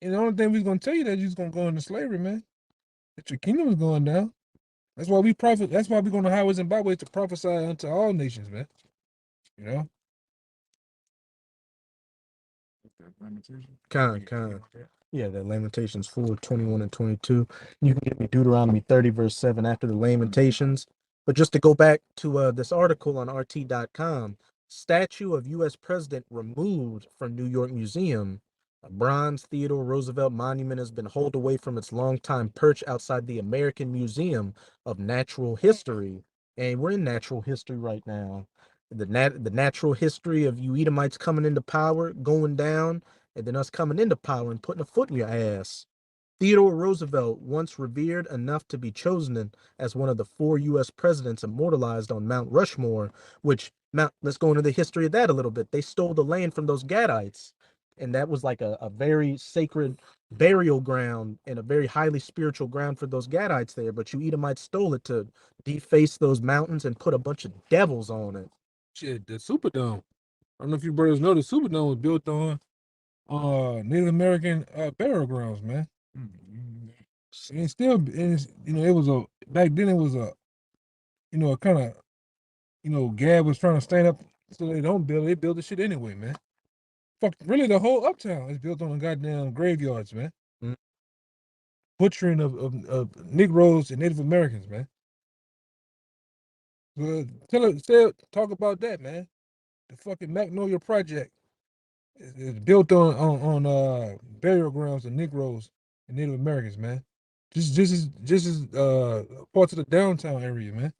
and the only thing we's gonna tell you that you're gonna go into slavery, man. That your kingdom is going down. That's why we prophet. That's why we go on the highways and byways to prophesy unto all nations, man. You know. Con. Yeah, that Lamentations 4:21 and 22. You can give me Deuteronomy 30, verse 7 after the Lamentations. But just to go back to this article on RT.com, statue of U.S. President removed from New York Museum. A bronze Theodore Roosevelt monument has been hauled away from its longtime perch outside the American Museum of Natural History. And we're in natural history right now. The natural history of you Edomites coming into power, going down, and then us coming into power and putting a foot in your ass. Theodore Roosevelt, once revered enough to be chosen as one of the 4 U.S. presidents immortalized on Mount Rushmore, let's go into the history of that a little bit. They stole the land from those Gadites, and that was like a very sacred burial ground and a very highly spiritual ground for those Gadites there, but you Edomites stole it to deface those mountains and put a bunch of devils on it. Shit, the Superdome. I don't know if you brothers know the Superdome was built on Native American burial grounds, man. Mm, And it's still, and it's, it was a back then. It was a a kind of Gab was trying to stand up so they don't build. They build the shit anyway, man. Fuck, really, the whole uptown is built on the goddamn graveyards, man. Mm. Butchering of Negroes and Native Americans, man. Talk about that, man. The fucking Magnolia Project is built on burial grounds of Negroes and Native Americans, man. Just as parts of the downtown area, man.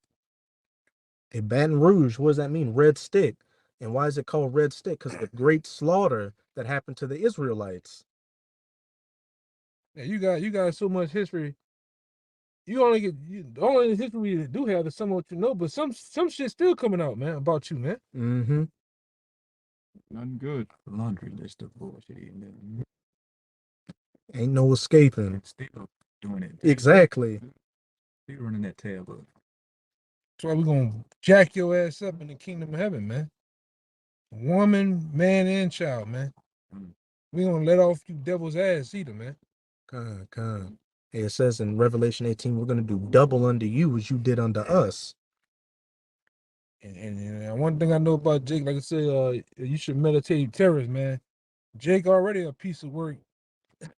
In Baton Rouge, what does that mean? Red stick. And why is it called red stick? Because the great slaughter that happened to the Israelites. Yeah, you got so much history. You only get the only history you do have is some of what you know, but some shit still coming out, man, about you, man. Mm-hmm. Nothing good. laundry list of bullshit. And Ain't no escaping. still doing it. Exactly. Still running that tab up. That's why we're gonna jack your ass up in the kingdom of heaven, man. Woman, man, and child, man. Mm. We gonna let off you devil's ass either, man. Come. Hey, it says in Revelation 18, we're going to do double unto you as you did unto us. And one thing I know about Jake, like I said, you should meditate terrorists, man. Jake already a piece of work.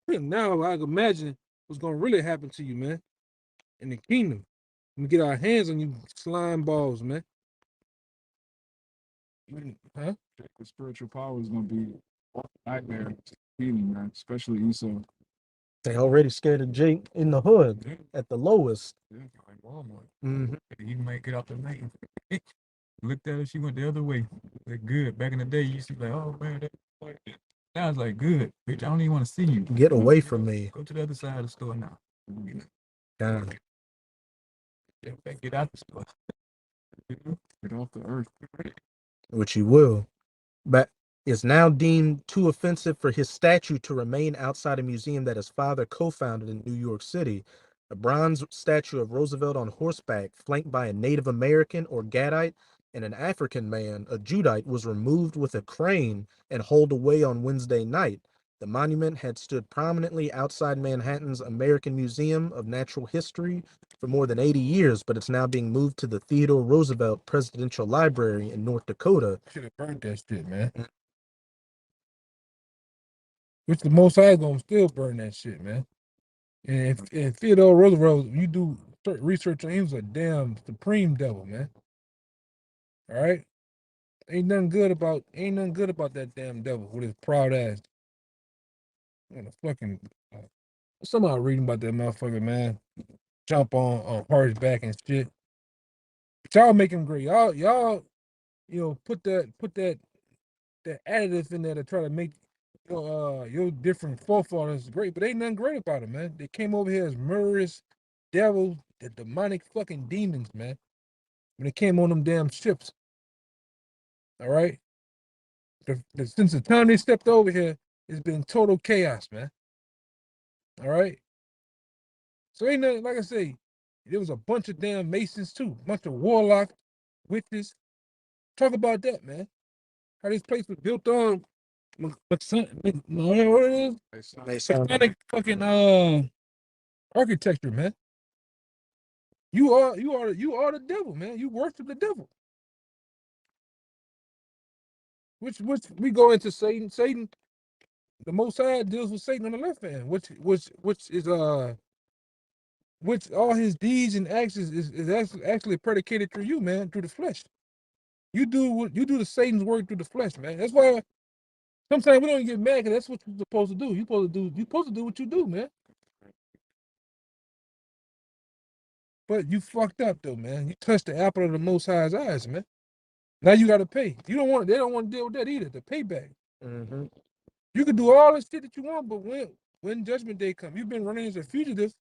Now I can imagine what's gonna really happen to you, man, in the kingdom. We get our hands on you slime balls, man. Huh? The spiritual power is going to be a nightmare to healing, man, especially Esau. They already scared of Jake in the hood Yeah, at the lowest. yeah, like Walmart. Mm-hmm. He might get off the night. Looked at her, she went the other way. Like, good. Back in the day, you used to be like, oh man, that like that. Now it's like, good. Bitch, I don't even want to see you. Get away from me. Go to the other side of the store now. God. Get out the store. Get off the earth. Which he will. But is now deemed too offensive for his statue to remain outside a museum that his father co-founded in New York City. A bronze statue of Roosevelt on horseback, flanked by a Native American or Gadite and an African man, a Judite, was removed with a crane and hauled away on Wednesday night. The monument had stood prominently outside Manhattan's American Museum of Natural History for more than 80 years, but it's now being moved to the Theodore Roosevelt Presidential Library in North Dakota. Should have burnt that shit, man. Which the Most High gonna still burn that shit, man. And if Theodore Roosevelt, you do research on him, he was a damn supreme devil, man. All right, ain't nothing good about that damn devil with his proud ass. What a fucking somehow reading about that motherfucker, man. Jump on horseback and shit. But y'all make him great. Y'all, put that additive in there to try to make your different forefathers great, but ain't nothing great about it, man. They came over here as murderous devils, the demonic fucking demons, man. When they came on them damn ships, all right. Since the time they stepped over here, it's been total chaos, man. All right. So ain't nothing like I say. There was a bunch of damn Masons too, bunch of warlocks, witches. Talk about that, man. How this place was built on whatever it is, Masonic fucking architecture, man. You are the devil, man. You worship the devil. Which we go into Satan. Satan, the Most High deals with Satan on the left hand, which is which all his deeds and actions is actually predicated through you, man, through the flesh. You do the Satan's work through the flesh, man. That's why sometimes we don't get mad because that's what you're supposed to do. You're supposed to do what you do, man. But you fucked up though, man. You touched the apple of the Most High's eyes, man. Now you gotta pay. They don't want to deal with that either. The payback. Mm-hmm. You can do all the shit that you want, but when Judgment Day comes, you've been running as a fugitive.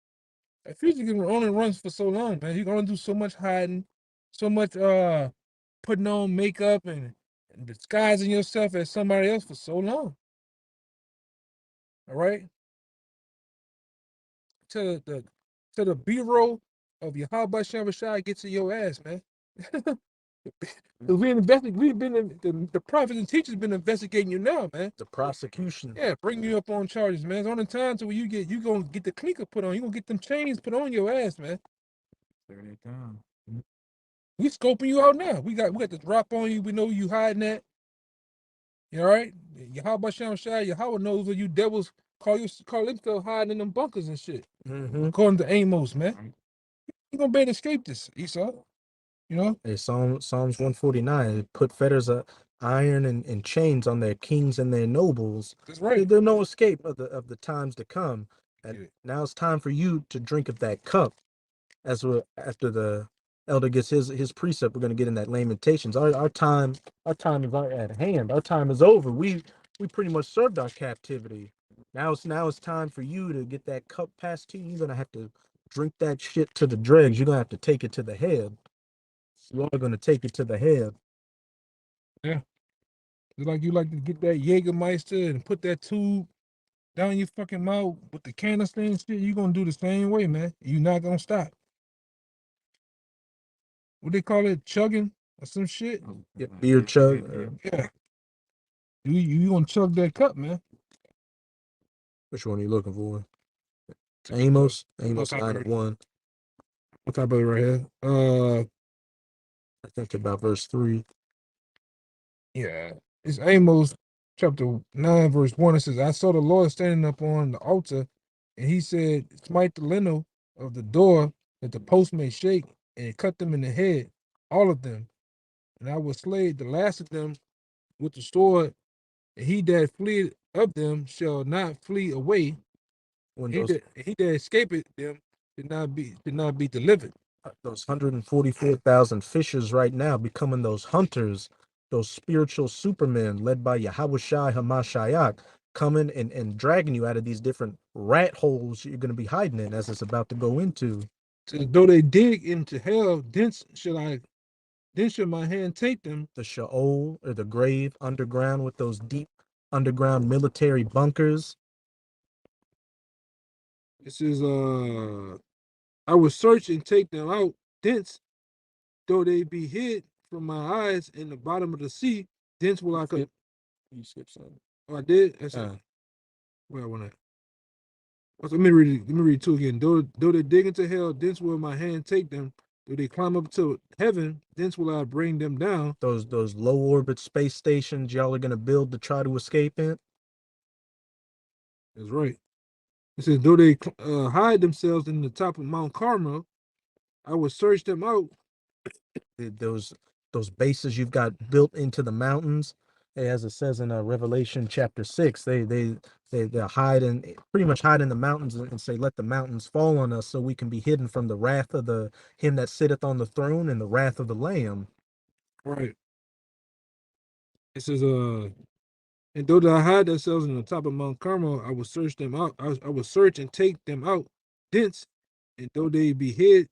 A fugitive only runs for so long, man. You're gonna do so much hiding, so much putting on makeup and disguising yourself as somebody else for so long. All right. Till the B-roll of Yahweh Shem Rashai gets in your ass, man. Because the prophets and teachers been investigating you now, man. The prosecution. Yeah, bring you up on charges, man. It's on the time to where you gonna get the clinker put on. You gonna get them chains put on your ass, man. 30 times. We scoping you out now. We got the drop on you. We know you hiding at. You all right? Yahweh Shem Shai, Yahweh knows where you devils call themselves hiding in them bunkers and shit. According to Amos, man. You gonna be able to escape this, Esau. You know? Hey, Psalms 149, put fetters of iron and chains on their kings and their nobles. That's right. There's no escape of the times to come. And now it's time for you to drink of that cup. After the elder gets his precept, we're gonna get in that Lamentations. Our time is at hand. Our time is over. We pretty much served our captivity. Now it's time for you to get that cup passed to you. You're gonna have to drink that shit to the dregs. You're gonna have to take it to the head. You are gonna take it to the head. Yeah. It's like you like to get that Jägermeister and put that tube down your fucking mouth with the canister and shit. You gonna do the same way, man. You're not gonna stop. What they call it, chugging or some shit? Yeah, beer chug. Yeah. You gonna chug that cup, man. Which one are you looking for? Amos 9:1. What type of it right here? I think about verse 3. Yeah. It's Amos chapter 9, verse 1. It says, I saw the Lord standing up on the altar, and he said, smite the lintel of the door that the post may shake, and cut them in the head, all of them. And I will slay the last of them with the sword, and he that fleeth of them shall not flee away. He that escapeth them did not be delivered. Those 144,000 fishers right now becoming those hunters, those spiritual supermen led by Yahweh Shai Hamashiach, coming and dragging you out of these different rat holes you're going to be hiding in as it's about to go into. So though they dig into hell, then shall my hand take them. The Sheol, or the grave, underground with those deep underground military bunkers. This is I will search and take them out thence, though they be hid from my eyes in the bottom of the sea. Thence will I come. You skip something. Oh, I did. That's where I went at. Let me read two again. Though they dig into hell, thence will my hand take them. Though they climb up to heaven, thence will I bring them down. Those low orbit space stations y'all are gonna build to try to escape in. That's right. It says, though they hide themselves in the top of Mount Carmel, I will search them out. Those bases you've got built into the mountains, as it says in Revelation chapter 6, they hide pretty much hide in the mountains and say, let the mountains fall on us so we can be hidden from the wrath of him that sitteth on the throne and the wrath of the Lamb. Right. It says, and though they hide themselves in the top of Mount Carmel, I will search them out. I will search and take them out thence, and though they be hid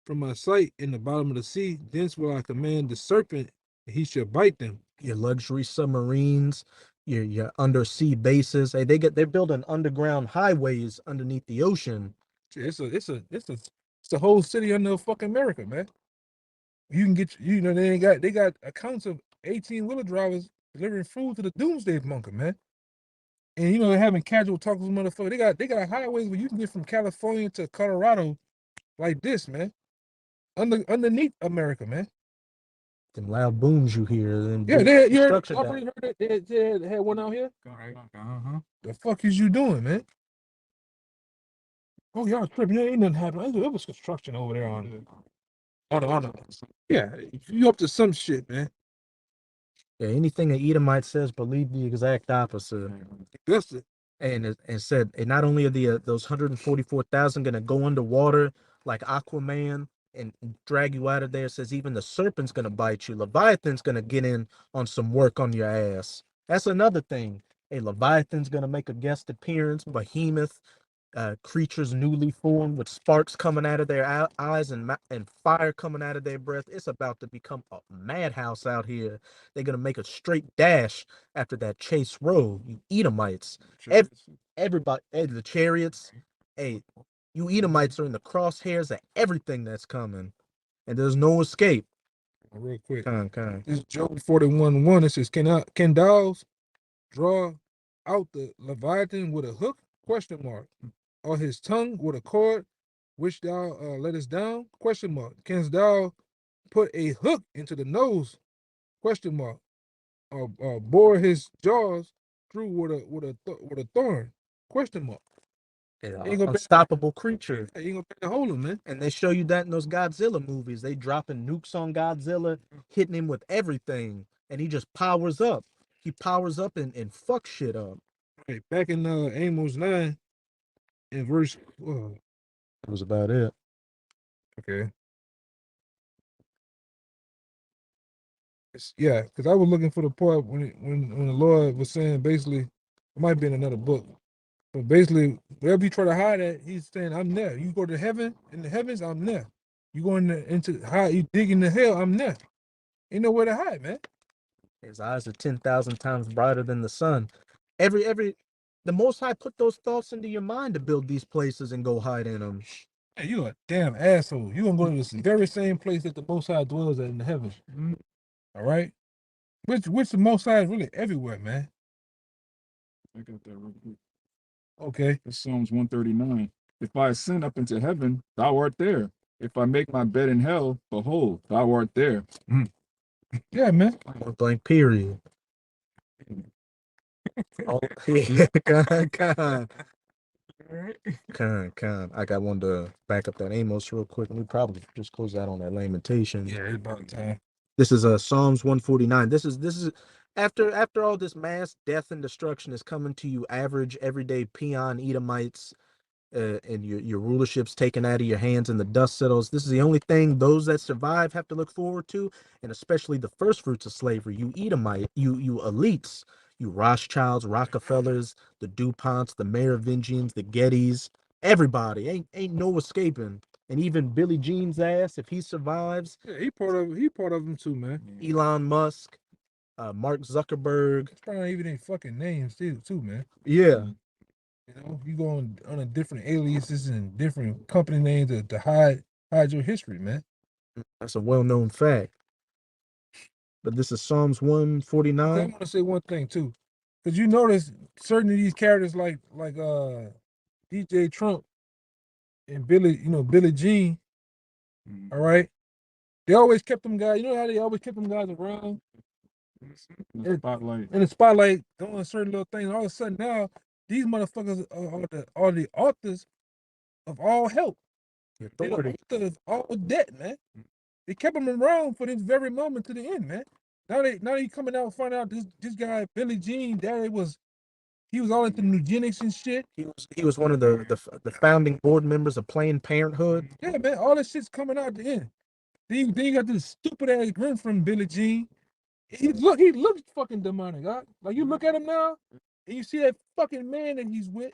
from my sight in the bottom of the sea, thence will I command the serpent, and he shall bite them. Your luxury submarines, your undersea bases. Hey, they're building underground highways underneath the ocean. It's a whole city under fucking America, man. You can get they got accounts of 18-wheeler drivers delivering food to the doomsday bunker, man. And they're having casual talks with motherfuckers. They got highways where you can get from California to Colorado like this, man. Underneath America, man. Them loud booms you hear. And yeah, you heard that they had one out here? The fuck is you doing, man? Oh, y'all tripping. Ain't nothing happening. It was construction over there on yeah, you up to some shit, man. Yeah, anything an Edomite says, believe the exact opposite. That's it. And said, and not only are those 144,000 going to go underwater like Aquaman and drag you out of there, it says even the serpent's going to bite you. Leviathan's going to get in on some work on your ass. That's another thing. Hey, Leviathan's going to make a guest appearance. Behemoth, creatures newly formed with sparks coming out of their eyes and fire coming out of their breath. It's about to become a madhouse out here. They're going to make a straight dash after that Chase Road. You Edomites. Everybody, the chariots. Hey, you Edomites are in the crosshairs of everything that's coming. And there's no escape. real quick. Kind. This is Job 41:1. It says, Can thou draw out the Leviathan with a hook? Question mark. Or his tongue with a cord, which thou lettest down? Question mark. Canst thou put a hook into the nose? Question mark. Or bore his jaws through with a thorn? Question mark. Yeah, unstoppable creature. You ain't gonna pay the hold him, man. And they show you that in those Godzilla movies. They dropping nukes on Godzilla, hitting him with everything, and he just powers up. He powers up and fucks shit up. Right, back in Amos 9, in verse. That was about it. Okay. Yeah, because I was looking for the part when the Lord was saying basically, it might be in another book, but basically wherever you try to hide at, he's saying, I'm there. You go to heaven, in the heavens, I'm there. You go into hide, you dig into hell, I'm there. Ain't nowhere to hide, man. His eyes are 10,000 times brighter than the sun. The Most High put those thoughts into your mind to build these places and go hide in them. Hey, you a damn asshole. You gonna go to this very same place that the Most High dwells at in the heavens. All right? Which the Most High is really everywhere, man. I got that real quick. Okay. It's Psalms 139. If I ascend up into heaven, thou art there. If I make my bed in hell, behold, thou art there. Yeah, man. Point blank, period. Oh, yeah, Con. I got one to back up that Amos real quick, and we probably just close out on that lamentation. Yeah, it's about time. This is Psalms 149. This is after all this mass death and destruction is coming to you, average everyday peon Edomites, and your rulership's taken out of your hands and the dust settles. This is the only thing those that survive have to look forward to, and especially the first fruits of slavery. You Edomite, you elites, you Rothschilds, Rockefellers, the DuPonts, the Merovingians, the Gettys, everybody ain't no escaping. And even Billy Jean's ass, if he survives, Yeah, he part of them too, man. Elon Musk, Mark Zuckerberg. It's probably even their fucking names too, man. Yeah. You know, you go on a different aliases and different company names to hide your history, man. That's a well-known fact. But this is Psalms I 149. want to say one thing too, because you notice certain of these characters like DJ Trump and Billy Jean. All right, they always kept them guys. You know how they always kept them guys around In the spotlight. in the spotlight, doing certain little things. All of a sudden now, these motherfuckers are the authors of all help. They're the author of all debt, man. They kept him around for this very moment to the end, man. Now they coming out and find out this guy Billy Jean, he was all into eugenics and shit. He was one of the founding board members of Planned Parenthood. Yeah, man, all this shit's coming out at the end. Then you got this stupid ass grin from Billy Jean. He looks fucking demonic, huh? Like you look at him now, and you see that fucking man that he's with.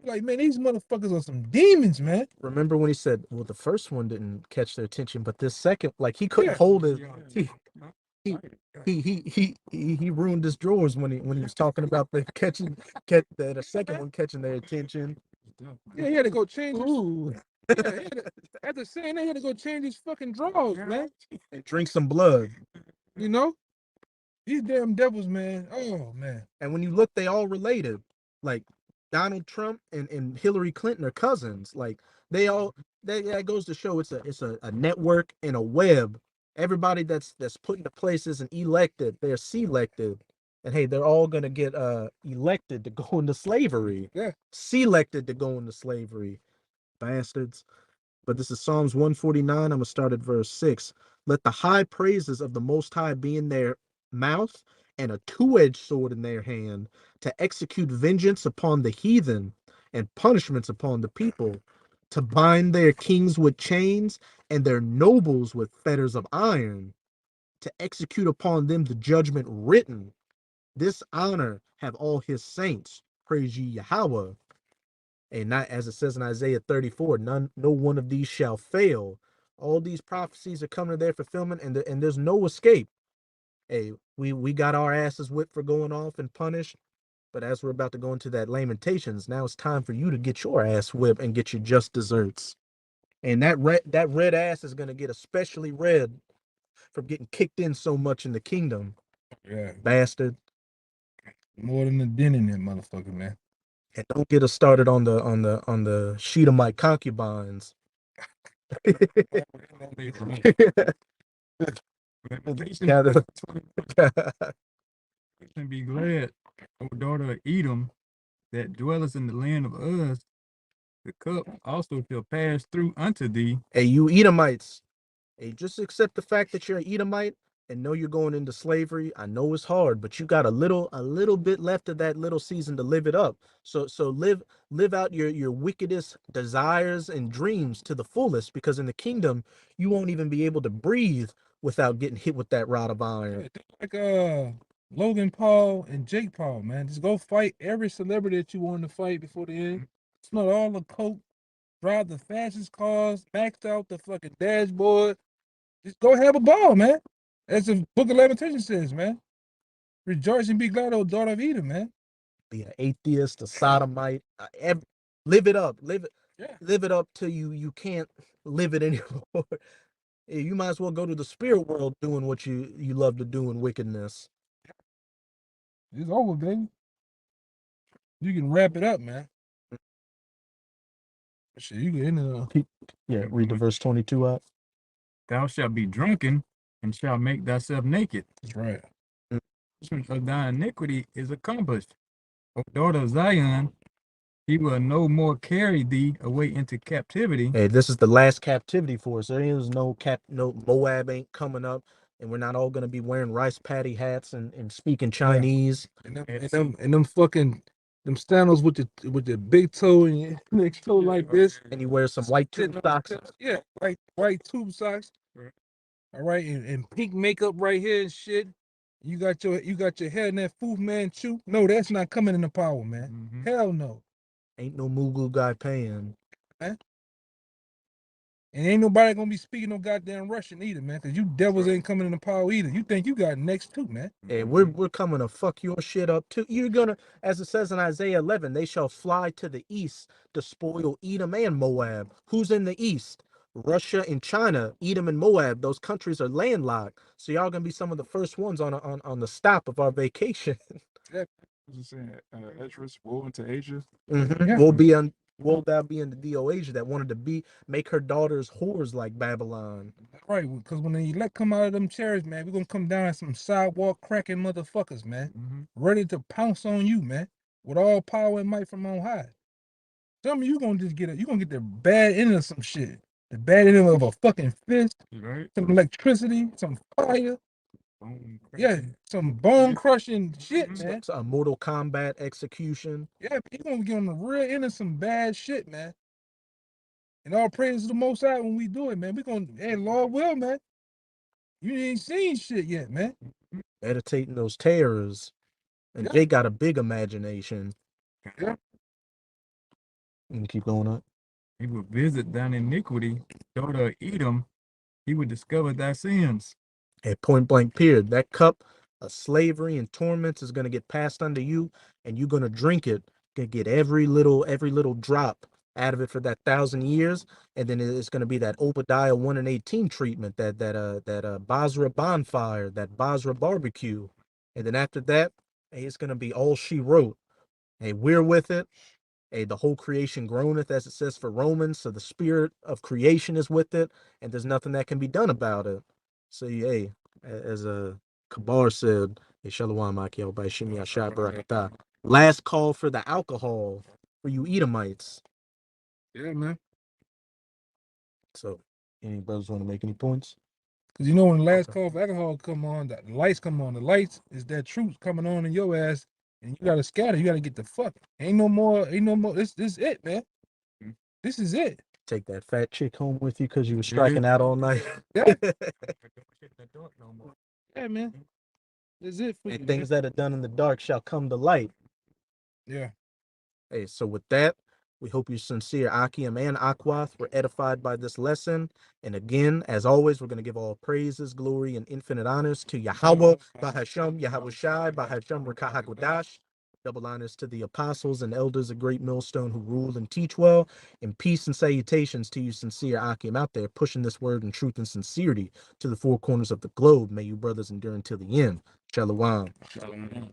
Like, man, these motherfuckers are some demons, man. Remember when he said, "Well, the first one didn't catch their attention, but this second, like he couldn't hold it." He ruined his drawers when he was talking about the second one catching their attention. Yeah, he had to go change. After saying that, he had to go change his fucking drawers, man. And drink some blood. You know, these damn devils, man. Oh man. And when you look, they all related. Like Donald Trump and Hillary Clinton are cousins. Like that goes to show it's a network and a web. Everybody that's put into places and elected, they're selected. And hey, they're all gonna get elected to go into slavery. Yeah. Selected to go into slavery. Bastards. But this is Psalms 149. I'm gonna start at verse 6. Let the high praises of the Most High be in their mouth and a two-edged sword in their hand to execute vengeance upon the heathen and punishments upon the people, to bind their kings with chains and their nobles with fetters of iron, to execute upon them the judgment written. This honor have all his saints. Praise ye Yahweh. And not as it says in Isaiah 34, no one of these shall fail. All these prophecies are coming to their fulfillment, and there's no escape. Hey, we got our asses whipped for going off and punished, but as we're about to go into that Lamentations, now it's time for you to get your ass whipped and get your just desserts. And that red ass is gonna get especially red from getting kicked in so much in the kingdom. Yeah, Bastard. more than a den in that motherfucker, man. And don't get us started on the Shedemite concubines. Lamentation and be glad, O daughter of Edom, that dwellest in the land of Uz. The cup also shall pass through unto thee. Hey, you Edomites. Hey, just accept the fact that you're an Edomite and know you're going into slavery. I know it's hard, but you got a little bit left of that little season to live it up. So live out your wickedest desires and dreams to the fullest, because in the kingdom you won't even be able to breathe without getting hit with that rod of iron. Like Logan Paul and Jake Paul, man. Just go fight every celebrity that you want to fight before the end. Smell all the coke, drive the fastest cars, maxed out the fucking dashboard. Just go have a ball, man. As the Book of Lamentation says, man. Rejoice and be glad, O daughter of Edom, man. Be an atheist, a sodomite, live it up, live it up till you can't live it anymore. You might as well go to the spirit world doing what you love to do in wickedness. It's over, baby. You can wrap it up, man. Shit, you can Read the verse 22 out. Thou shalt be drunken and shalt make thyself naked. That's right. Of thy iniquity is accomplished. O daughter of Zion, he will no more carry thee away into captivity. Hey, this is the last captivity for us. There is no Moab ain't coming up, and we're not all gonna be wearing rice patty hats and speaking Chinese. And them fucking them sandals with the big toe and your next toe like this. And you wear some white tube socks. Yeah, like white tube socks. All right, and pink makeup right here and shit. You got your hair in that Fu Manchu. No, that's not coming into power, man. Hell no. Ain't no Mughal guy paying. Man. And ain't nobody gonna be speaking no goddamn Russian either, man, because you devils ain't coming into power either. You think you got next too, man. Hey, we're coming to fuck your shit up too. You're gonna, as it says in Isaiah 11, they shall fly to the east to spoil Edom and Moab. Who's in the east? Russia and China. Edom and Moab. Those countries are landlocked. So y'all gonna be some of the first ones on the stop of our vacation. What's it saying? Esdras, woe into Asia. Yeah. Will thou be in the DOAsia that wanted to make her daughters whores like Babylon? Right, because when the elect come out of them chairs, man, we're gonna come down as some sidewalk cracking motherfuckers, man. Ready to pounce on you, man, with all power and might from on high. Some of you gonna just get you gonna get the bad end of some shit. The bad end of a fucking fist, some electricity, some fire. Yeah, some bone crushing shit, man. A Mortal Kombat execution. Yeah, you're gonna get on the real end of some bad shit, man. And all praise to the Most High when we do it, man. We gonna, hey, Lord will, man. You ain't seen shit yet, man. Meditating those terrors. And Jay got a big imagination. Yeah. And keep going up. He will visit thine iniquity, daughter of Edom. He will discover thy sins. At point blank period. That cup of slavery and torments is gonna get passed unto you, and you're gonna drink it. Gonna get every little drop out of it for that 1,000 years, and then it's gonna be that Obadiah 1:18 treatment, that Basra bonfire, that Basra barbecue, and then after that, hey, it's gonna be all she wrote. Hey, we're with it. Hey, the whole creation groaneth, as it says for Romans. So the spirit of creation is with it, and there's nothing that can be done about it. So, hey, as a Kabar said, last call for the alcohol for you Edomites. Yeah, man. So, any brothers want to make any points? Because you know when the last call for alcohol come on, the lights come on. The lights is that truth coming on in your ass, and you gotta scatter. You gotta get the fuck. Ain't no more. This is it, man. This is it. Take that fat chick home with you because you were striking out all night. Yeah. Yeah, man. This is it for you. And things that are done in the dark shall come to light. Yeah. Hey, so with that, we hope you sincere Akim and Akwath were edified by this lesson. And again, as always, we're going to give all praises, glory, and infinite honors to Yahweh, Bahasham, Yahweh Shai, Bahasham Rakahakodash. Double honors to the apostles and elders of Great Millstone who rule and teach well, and peace and salutations to you sincere Akim out there pushing this word in truth and sincerity to the four corners of the globe. May you brothers endure until the end. Shalom. Shalom.